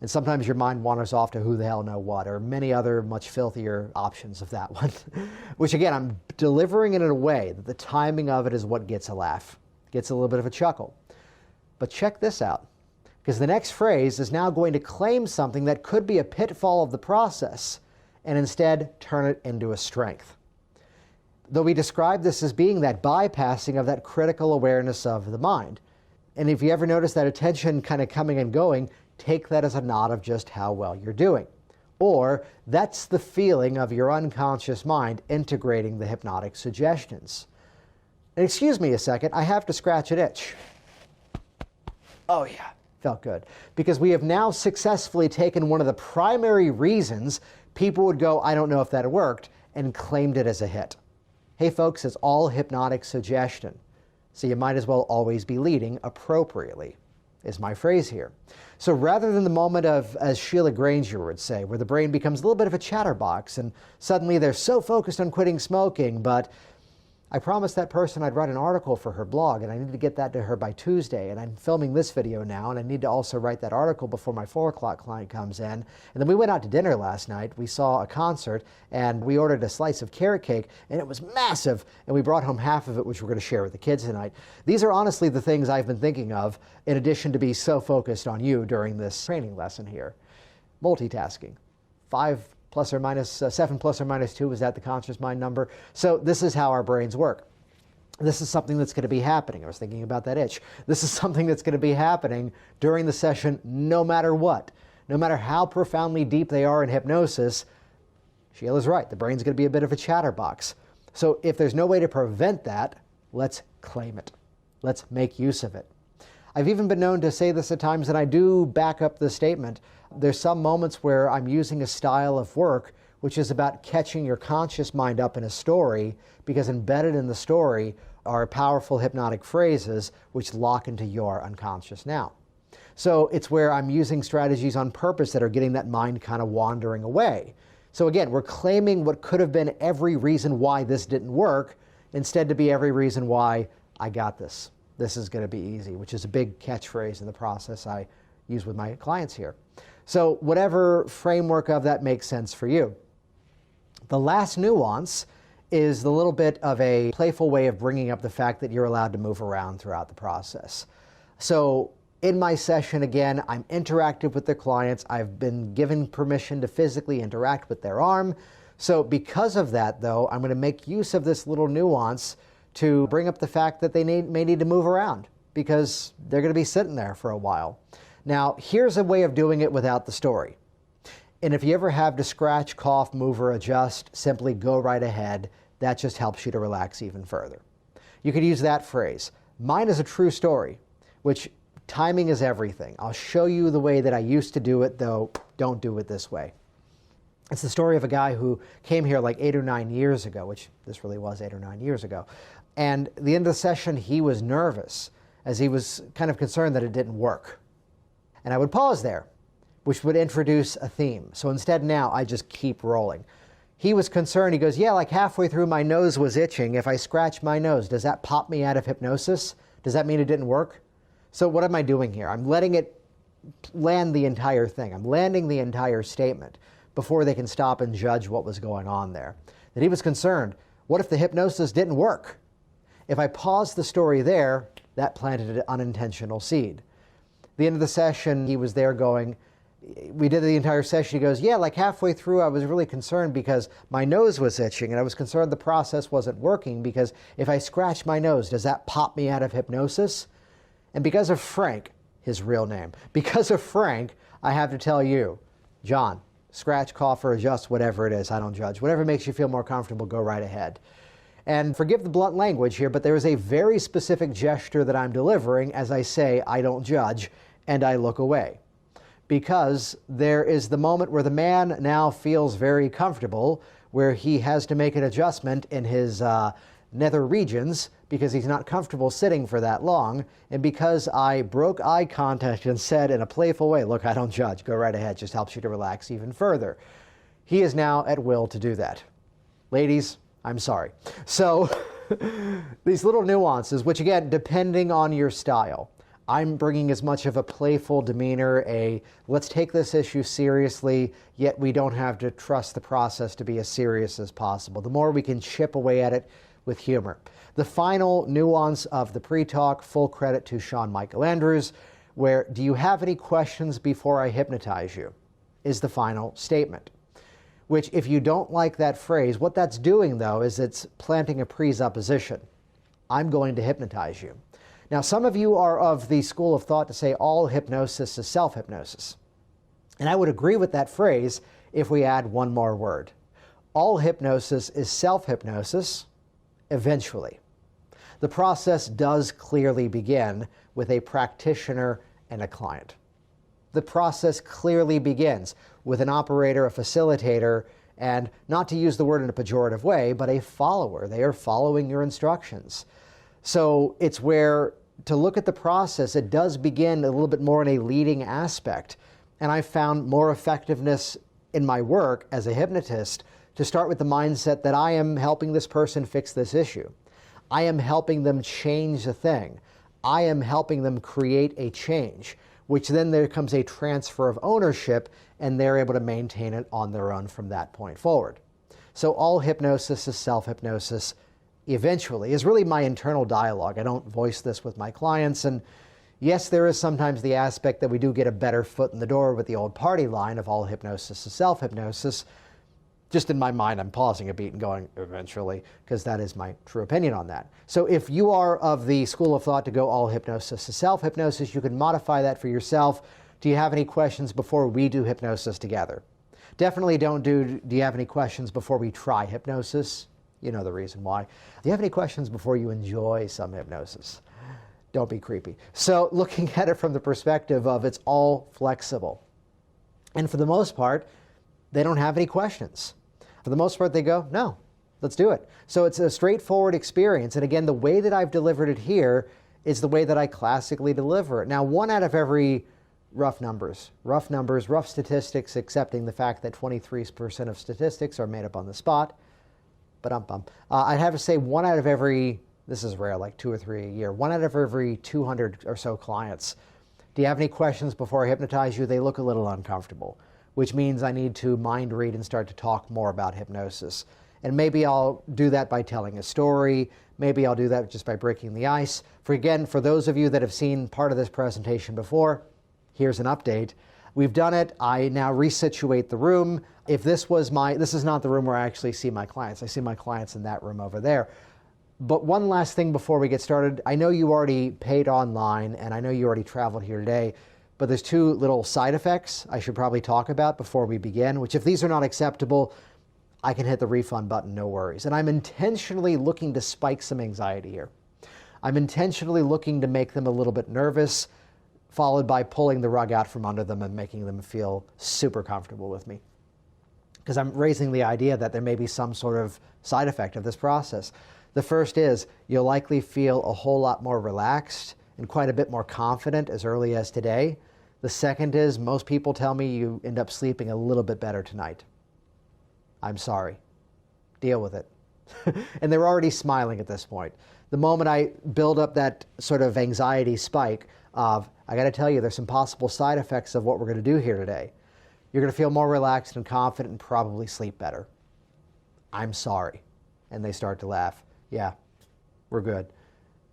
And sometimes your mind wanders off to who the hell know what, or many other much filthier options of that one. Which again, I'm delivering it in a way that the timing of it is what gets a laugh, gets a little bit of a chuckle. But check this out, because the next phrase is now going to claim something that could be a pitfall of the process, and instead turn it into a strength. Though we describe this as being that bypassing of that critical awareness of the mind. And if you ever notice that attention kind of coming and going, take that as a nod of just how well you're doing. Or that's the feeling of your unconscious mind integrating the hypnotic suggestions. And excuse me a second, I have to scratch an itch. Oh yeah, felt good. Because we have now successfully taken one of the primary reasons people would go, I don't know if that worked, and claimed it as a hit. Hey folks, it's all hypnotic suggestion. So you might as well always be leading appropriately, is my phrase here. So rather than the moment of, as Sheila Granger would say, where the brain becomes a little bit of a chatterbox and suddenly they're so focused on quitting smoking, but I promised that person I'd write an article for her blog, and I need to get that to her by Tuesday, and I'm filming this video now, and I need to also write that article before my 4 o'clock client comes in. And then we went out to dinner last night, we saw a concert, and we ordered a slice of carrot cake, and it was massive, and we brought home half of it, which we're going to share with the kids tonight. These are honestly the things I've been thinking of, in addition to be so focused on you during this training lesson here. Multitasking. 7 plus or minus 2, is that the conscious mind number? So this is how our brains work. This is something that's going to be happening. I was thinking about that itch. This is something that's going to be happening during the session no matter what. No matter how profoundly deep they are in hypnosis, Sheila's right, the brain's going to be a bit of a chatterbox. So if there's no way to prevent that, let's claim it. Let's make use of it. I've even been known to say this at times, and I do back up the statement. There's some moments where I'm using a style of work which is about catching your conscious mind up in a story, because embedded in the story are powerful hypnotic phrases which lock into your unconscious now. So it's where I'm using strategies on purpose that are getting that mind kind of wandering away. So again, we're claiming what could have been every reason why this didn't work, instead to be every reason why I got this. This is going to be easy, which is a big catchphrase in the process I use with my clients here. So whatever framework of that makes sense for you. The last nuance is the little bit of a playful way of bringing up the fact that you're allowed to move around throughout the process. So in my session, again, I'm interactive with the clients. I've been given permission to physically interact with their arm. So because of that, though, I'm going to make use of this little nuance to bring up the fact that they may need to move around because they're going to be sitting there for a while. Now, here's a way of doing it without the story. And if you ever have to scratch, cough, move, or adjust, simply go right ahead. That just helps you to relax even further. You could use that phrase. Mine is a true story, which timing is everything. I'll show you the way that I used to do it, though don't do it this way. It's the story of a guy who came here like 8 or 9 years ago, which this really was 8 or 9 years ago. And at the end of the session, he was nervous as he was kind of concerned that it didn't work. And I would pause there, which would introduce a theme. So instead now I just keep rolling. He was concerned. He goes, yeah, like halfway through my nose was itching. If I scratch my nose, does that pop me out of hypnosis? Does that mean it didn't work? So what am I doing here? I'm letting it land the entire thing. I'm landing the entire statement before they can stop and judge what was going on there. That he was concerned, what if the hypnosis didn't work? If I paused the story there, that planted an unintentional seed. At the end of the session, he was there going, we did the entire session. He goes, yeah, like halfway through, I was really concerned because my nose was itching, and I was concerned the process wasn't working because if I scratch my nose, does that pop me out of hypnosis? And because of Frank, his real name, because of Frank, I have to tell you, John, scratch, cough, or adjust, whatever it is, I don't judge. Whatever makes you feel more comfortable, go right ahead. And forgive the blunt language here, but there is a very specific gesture that I'm delivering as I say, I don't judge, and I look away. Because there is the moment where the man now feels very comfortable, where he has to make an adjustment in his nether regions because he's not comfortable sitting for that long, and because I broke eye contact and said in a playful way, look, I don't judge, go right ahead, just helps you to relax even further. He is now at will to do that. Ladies, I'm sorry. So these little nuances, which again, depending on your style, I'm bringing as much of a playful demeanor, let's take this issue seriously, yet we don't have to trust the process to be as serious as possible. The more we can chip away at it with humor. The final nuance of the pre-talk, full credit to Sean Michael Andrews, where do you have any questions before I hypnotize you, is the final statement. Which, if you don't like that phrase, what that's doing, though, is it's planting a presupposition. I'm going to hypnotize you. Now, some of you are of the school of thought to say all hypnosis is self-hypnosis. And I would agree with that phrase if we add one more word. All hypnosis is self-hypnosis, eventually. The process does clearly begin with a practitioner and a client. The process clearly begins with an operator, a facilitator, and not to use the word in a pejorative way, but a follower. They are following your instructions. So it's where, to look at the process, it does begin a little bit more in a leading aspect. And I found more effectiveness in my work as a hypnotist to start with the mindset that I am helping this person fix this issue. I am helping them change a thing. I am helping them create a change, which then there comes a transfer of ownership, and they're able to maintain it on their own from that point forward. So all hypnosis is self-hypnosis, eventually, is really my internal dialogue. I don't voice this with my clients, and yes, there is sometimes the aspect that we do get a better foot in the door with the old party line of all hypnosis is self-hypnosis. Just in my mind, I'm pausing a beat and going, eventually, because that is my true opinion on that. So if you are of the school of thought to go all hypnosis is self-hypnosis, you can modify that for yourself. Do you have any questions before we do hypnosis together? Definitely don't do you have any questions before we try hypnosis? You know the reason why. Do you have any questions before you enjoy some hypnosis? Don't be creepy. So looking at it from the perspective of it's all flexible. And for the most part, they don't have any questions. For the most part, they go, no, let's do it. So it's a straightforward experience. And again, the way that I've delivered it here is the way that I classically deliver it. Now, 1 out of every rough numbers, rough statistics, accepting the fact that 23% of statistics are made up on the spot. But I'd have to say one out of every, this is rare, like 2 or 3 a year, 1 out of every 200 or so clients. Do you have any questions before I hypnotize you? They look a little uncomfortable, which means I need to mind read and start to talk more about hypnosis. And maybe I'll do that by telling a story. Maybe I'll do that just by breaking the ice. For those of you that have seen part of this presentation before, here's an update. We've done it. I now resituate the room. If this is not the room where I actually see my clients. I see my clients in that room over there. But one last thing before we get started. I know you already paid online, and I know you already traveled here today, but there's 2 little side effects I should probably talk about before we begin, which if these are not acceptable, I can hit the refund button, no worries. And I'm intentionally looking to spike some anxiety here. I'm intentionally looking to make them a little bit nervous, followed by pulling the rug out from under them and making them feel super comfortable with me. Because I'm raising the idea that there may be some sort of side effect of this process. The first is you'll likely feel a whole lot more relaxed and quite a bit more confident as early as today. The second is most people tell me you end up sleeping a little bit better tonight. I'm sorry. Deal with it. And they're already smiling at this point. The moment I build up that sort of anxiety spike of, I got to tell you, there's some possible side effects of what we're going to do here today. You're going to feel more relaxed and confident and probably sleep better. I'm sorry. And they start to laugh. Yeah, we're good.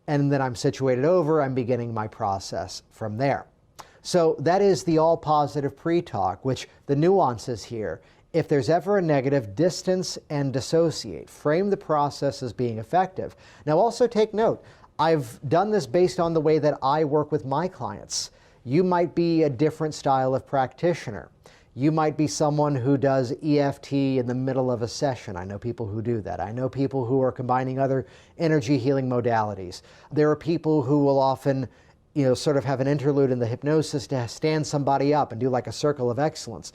And then I'm situated over. I'm beginning my process from there. So that is the all-positive pre-talk, which the nuances here. If there's ever a negative, distance and dissociate. Frame the process as being effective. Now also take note, I've done this based on the way that I work with my clients. You might be a different style of practitioner. You might be someone who does EFT in the middle of a session. I know people who do that. I know people who are combining other energy healing modalities. There are people who will often, sort of have an interlude in the hypnosis to stand somebody up and do like a circle of excellence.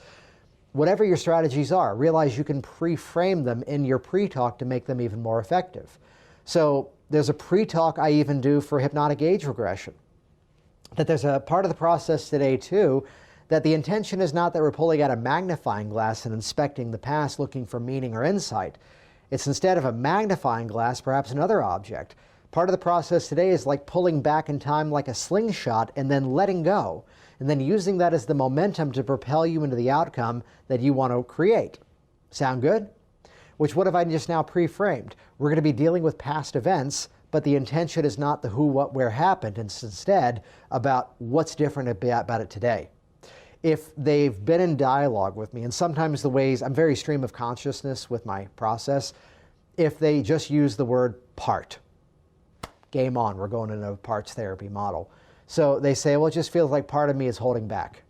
Whatever your strategies are, realize you can pre-frame them in your pre-talk to make them even more effective. So there's a pre-talk I even do for hypnotic age regression. That there's a part of the process today too, that the intention is not that we're pulling out a magnifying glass and inspecting the past looking for meaning or insight. It's instead of a magnifying glass, perhaps another object. Part of the process today is like pulling back in time like a slingshot and then letting go. And then using that as the momentum to propel you into the outcome that you want to create. Sound good? Which what have I just now pre-framed? We're going to be dealing with past events, but the intention is not the who, what, where happened. It's instead about what's different about it today. If they've been in dialogue with me, and sometimes the ways, I'm very stream of consciousness with my process, if they just use the word part, game on, we're going into a parts therapy model. So they say, well, it just feels like part of me is holding back.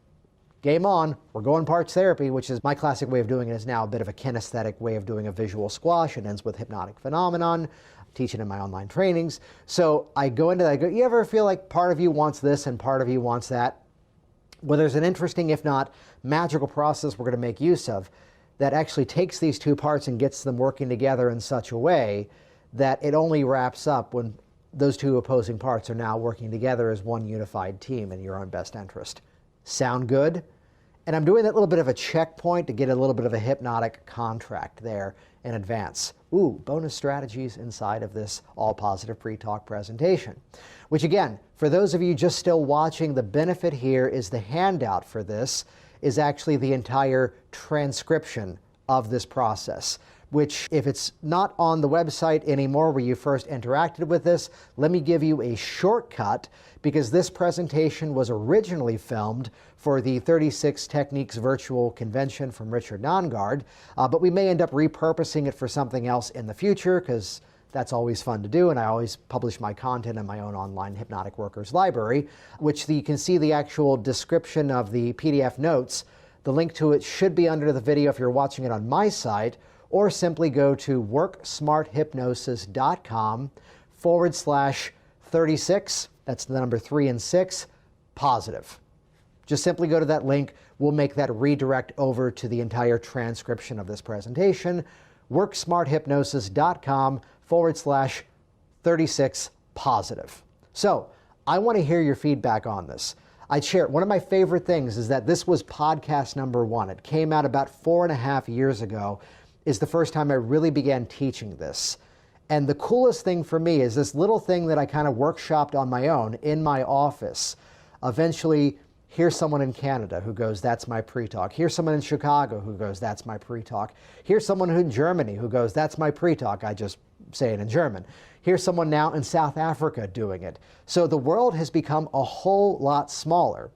Game on, we're going parts therapy, which is my classic way of doing it is now a bit of a kinesthetic way of doing a visual squash. It ends with hypnotic phenomenon. I teach it in my online trainings. So I go into that, I go, you ever feel like part of you wants this and part of you wants that? Well, there's an interesting, if not magical process we're going to make use of that actually takes these two parts and gets them working together in such a way that it only wraps up when those two opposing parts are now working together as one unified team in your own best interest. Sound good? And I'm doing that little bit of a checkpoint to get a little bit of a hypnotic contract there in advance. Ooh, bonus strategies inside of this all-positive pre-talk presentation. Which again, for those of you just still watching, the benefit here is the handout for this is actually the entire transcription of this process. Which, if it's not on the website anymore where you first interacted with this, let me give you a shortcut because this presentation was originally filmed for the 36 Techniques virtual convention from Richard Nongard, but we may end up repurposing it for something else in the future because that's always fun to do, and I always publish my content in my own online Hypnotic Workers library, which you can see the actual description of the PDF notes. The link to it should be under the video if you're watching it on my site, or simply go to worksmarthypnosis.com/36, that's the number 3 and 6, positive. Just simply go to that link. We'll make that redirect over to the entire transcription of this presentation, worksmarthypnosis.com/36 positive. So I want to hear your feedback on this. I'd share one of my favorite things is that this was podcast number 1. It came out about 4.5 years ago, is the first time I really began teaching this. And the coolest thing for me is this little thing that I kind of workshopped on my own in my office. Eventually, here's someone in Canada who goes, that's my pre-talk. Here's someone in Chicago who goes, that's my pre-talk. Here's someone in Germany who goes, that's my pre-talk. I just say it in German. Here's someone now in South Africa doing it. So the world has become a whole lot smaller,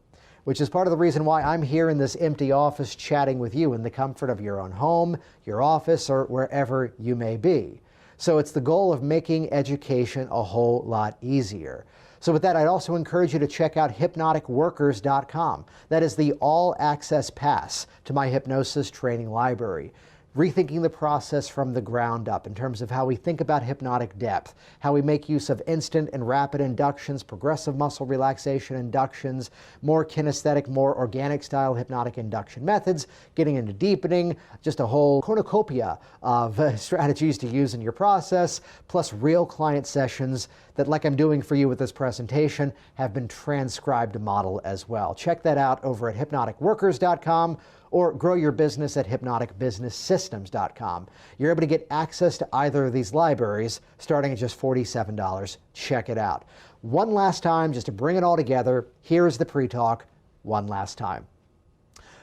which is part of the reason why I'm here in this empty office chatting with you in the comfort of your own home, your office, or wherever you may be. So it's the goal of making education a whole lot easier. So with that, I'd also encourage you to check out hypnoticworkers.com. That is the all-access pass to my hypnosis training library. Rethinking the process from the ground up in terms of how we think about hypnotic depth, how we make use of instant and rapid inductions, progressive muscle relaxation inductions, more kinesthetic, more organic style hypnotic induction methods, getting into deepening, just a whole cornucopia of strategies to use in your process, plus real client sessions that, like I'm doing for you with this presentation, have been transcribed to model as well. Check that out over at hypnoticworkers.com. or grow your business at hypnoticbusinesssystems.com. You're able to get access to either of these libraries starting at just $47. Check it out. One last time, just to bring it all together, here is the pre-talk one last time.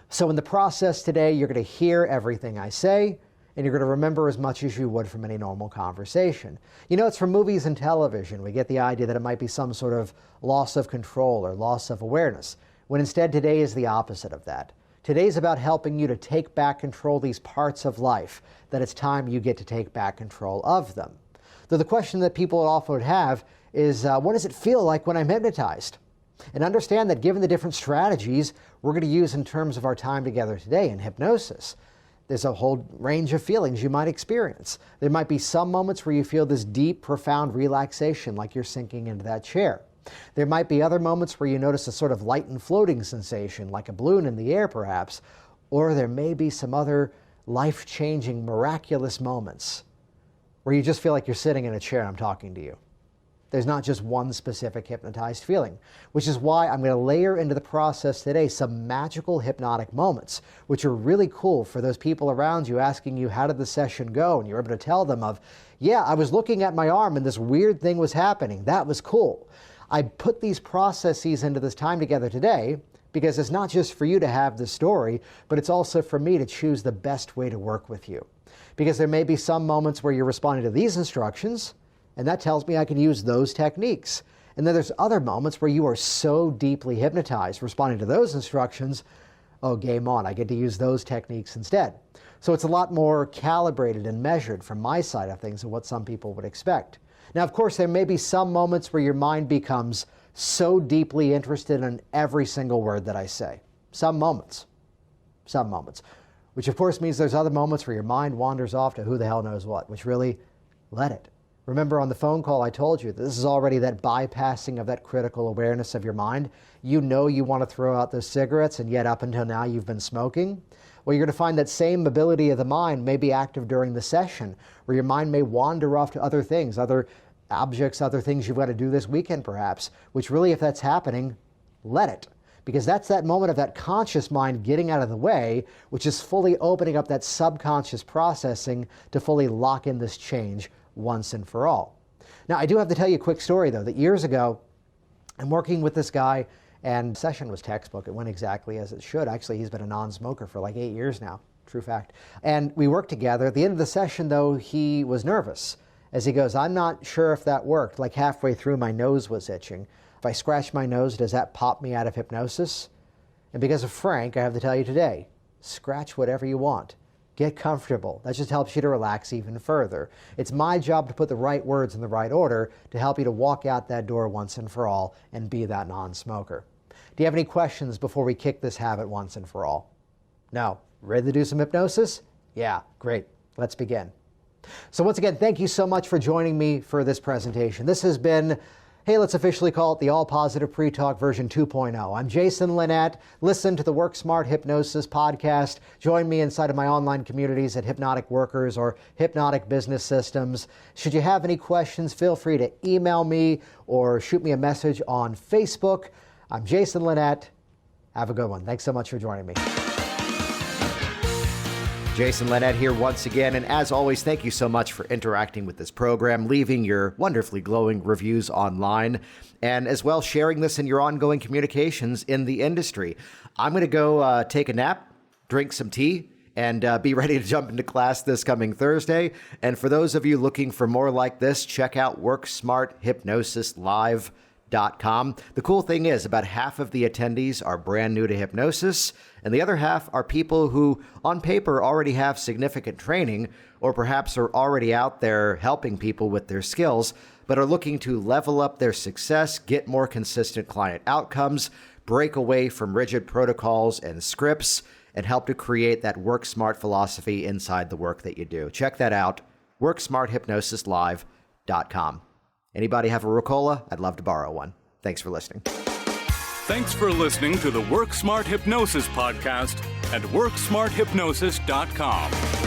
So in the process today, you're going to hear everything I say, and you're going to remember as much as you would from any normal conversation. You know, it's from movies and television. We get the idea that it might be some sort of loss of control or loss of awareness, when instead today is the opposite of that. Today's about helping you to take back control of these parts of life that it's time you get to take back control of them. Though the question that people often have is, what does it feel like when I'm hypnotized? And understand that given the different strategies we're going to use in terms of our time together today in hypnosis, there's a whole range of feelings you might experience. There might be some moments where you feel this deep, profound relaxation, like you're sinking into that chair. There might be other moments where you notice a sort of light and floating sensation, like a balloon in the air perhaps, or there may be some other life-changing, miraculous moments where you just feel like you're sitting in a chair and I'm talking to you. There's not just one specific hypnotized feeling, which is why I'm going to layer into the process today some magical hypnotic moments, which are really cool for those people around you asking you, how did the session go? And you're able to tell them of, yeah, I was looking at my arm and this weird thing was happening. That was cool. I put these processes into this time together today because it's not just for you to have this story, but it's also for me to choose the best way to work with you. Because there may be some moments where you're responding to these instructions, and that tells me I can use those techniques. And then there's other moments where you are so deeply hypnotized responding to those instructions, oh, game on, I get to use those techniques instead. So it's a lot more calibrated and measured from my side of things than what some people would expect. Now, of course, there may be some moments where your mind becomes so deeply interested in every single word that I say. Some moments, which of course means there's other moments where your mind wanders off to who the hell knows what, which really, let it. Remember on the phone call I told you that this is already that bypassing of that critical awareness of your mind. You know you want to throw out those cigarettes, and yet up until now you've been smoking. Well, you're going to find that same ability of the mind may be active during the session, where your mind may wander off to other things, other objects, other things you've got to do this weekend perhaps, which really, if that's happening, let it. Because that's that moment of that conscious mind getting out of the way, which is fully opening up that subconscious processing to fully lock in this change once and for all. Now, I do have to tell you a quick story, though, that years ago, I'm working with this guy, and the session was textbook. It went exactly as it should. Actually, he's been a non-smoker for like 8 years now. True fact. And we worked together. At the end of the session, though, he was nervous. As he goes, I'm not sure if that worked. Like halfway through, my nose was itching. If I scratch my nose, does that pop me out of hypnosis? And because of Frank, I have to tell you today, scratch whatever you want. Get comfortable. That just helps you to relax even further. It's my job to put the right words in the right order to help you to walk out that door once and for all and be that non-smoker. Do you have any questions before we kick this habit once and for all? No. Ready to do some hypnosis? Yeah, great. Let's begin. So once again, thank you so much for joining me for this presentation. This has been, hey, let's officially call it the All-Positive Pre-Talk version 2.0. I'm Jason Linett. Listen to the Work Smart Hypnosis podcast. Join me inside of my online communities at Hypnotic Workers or Hypnotic Business Systems. Should you have any questions, feel free to email me or shoot me a message on Facebook. I'm Jason Linett. Have a good one. Thanks so much for joining me. Jason Linett here once again, and as always, thank you so much for interacting with this program, leaving your wonderfully glowing reviews online, and as well sharing this in your ongoing communications in the industry. I'm going to go take a nap, drink some tea, and be ready to jump into class this coming Thursday. And for those of you looking for more like this, check out WorkSmartHypnosisLive.com. The cool thing is about half of the attendees are brand new to hypnosis, and the other half are people who, on paper, already have significant training, or perhaps are already out there helping people with their skills, but are looking to level up their success, get more consistent client outcomes, break away from rigid protocols and scripts, and help to create that work smart philosophy inside the work that you do. Check that out, WorkSmartHypnosisLive.com. Anybody have a Ricola? I'd love to borrow one. Thanks for listening. Thanks for listening to the Work Smart Hypnosis podcast at WorkSmartHypnosis.com.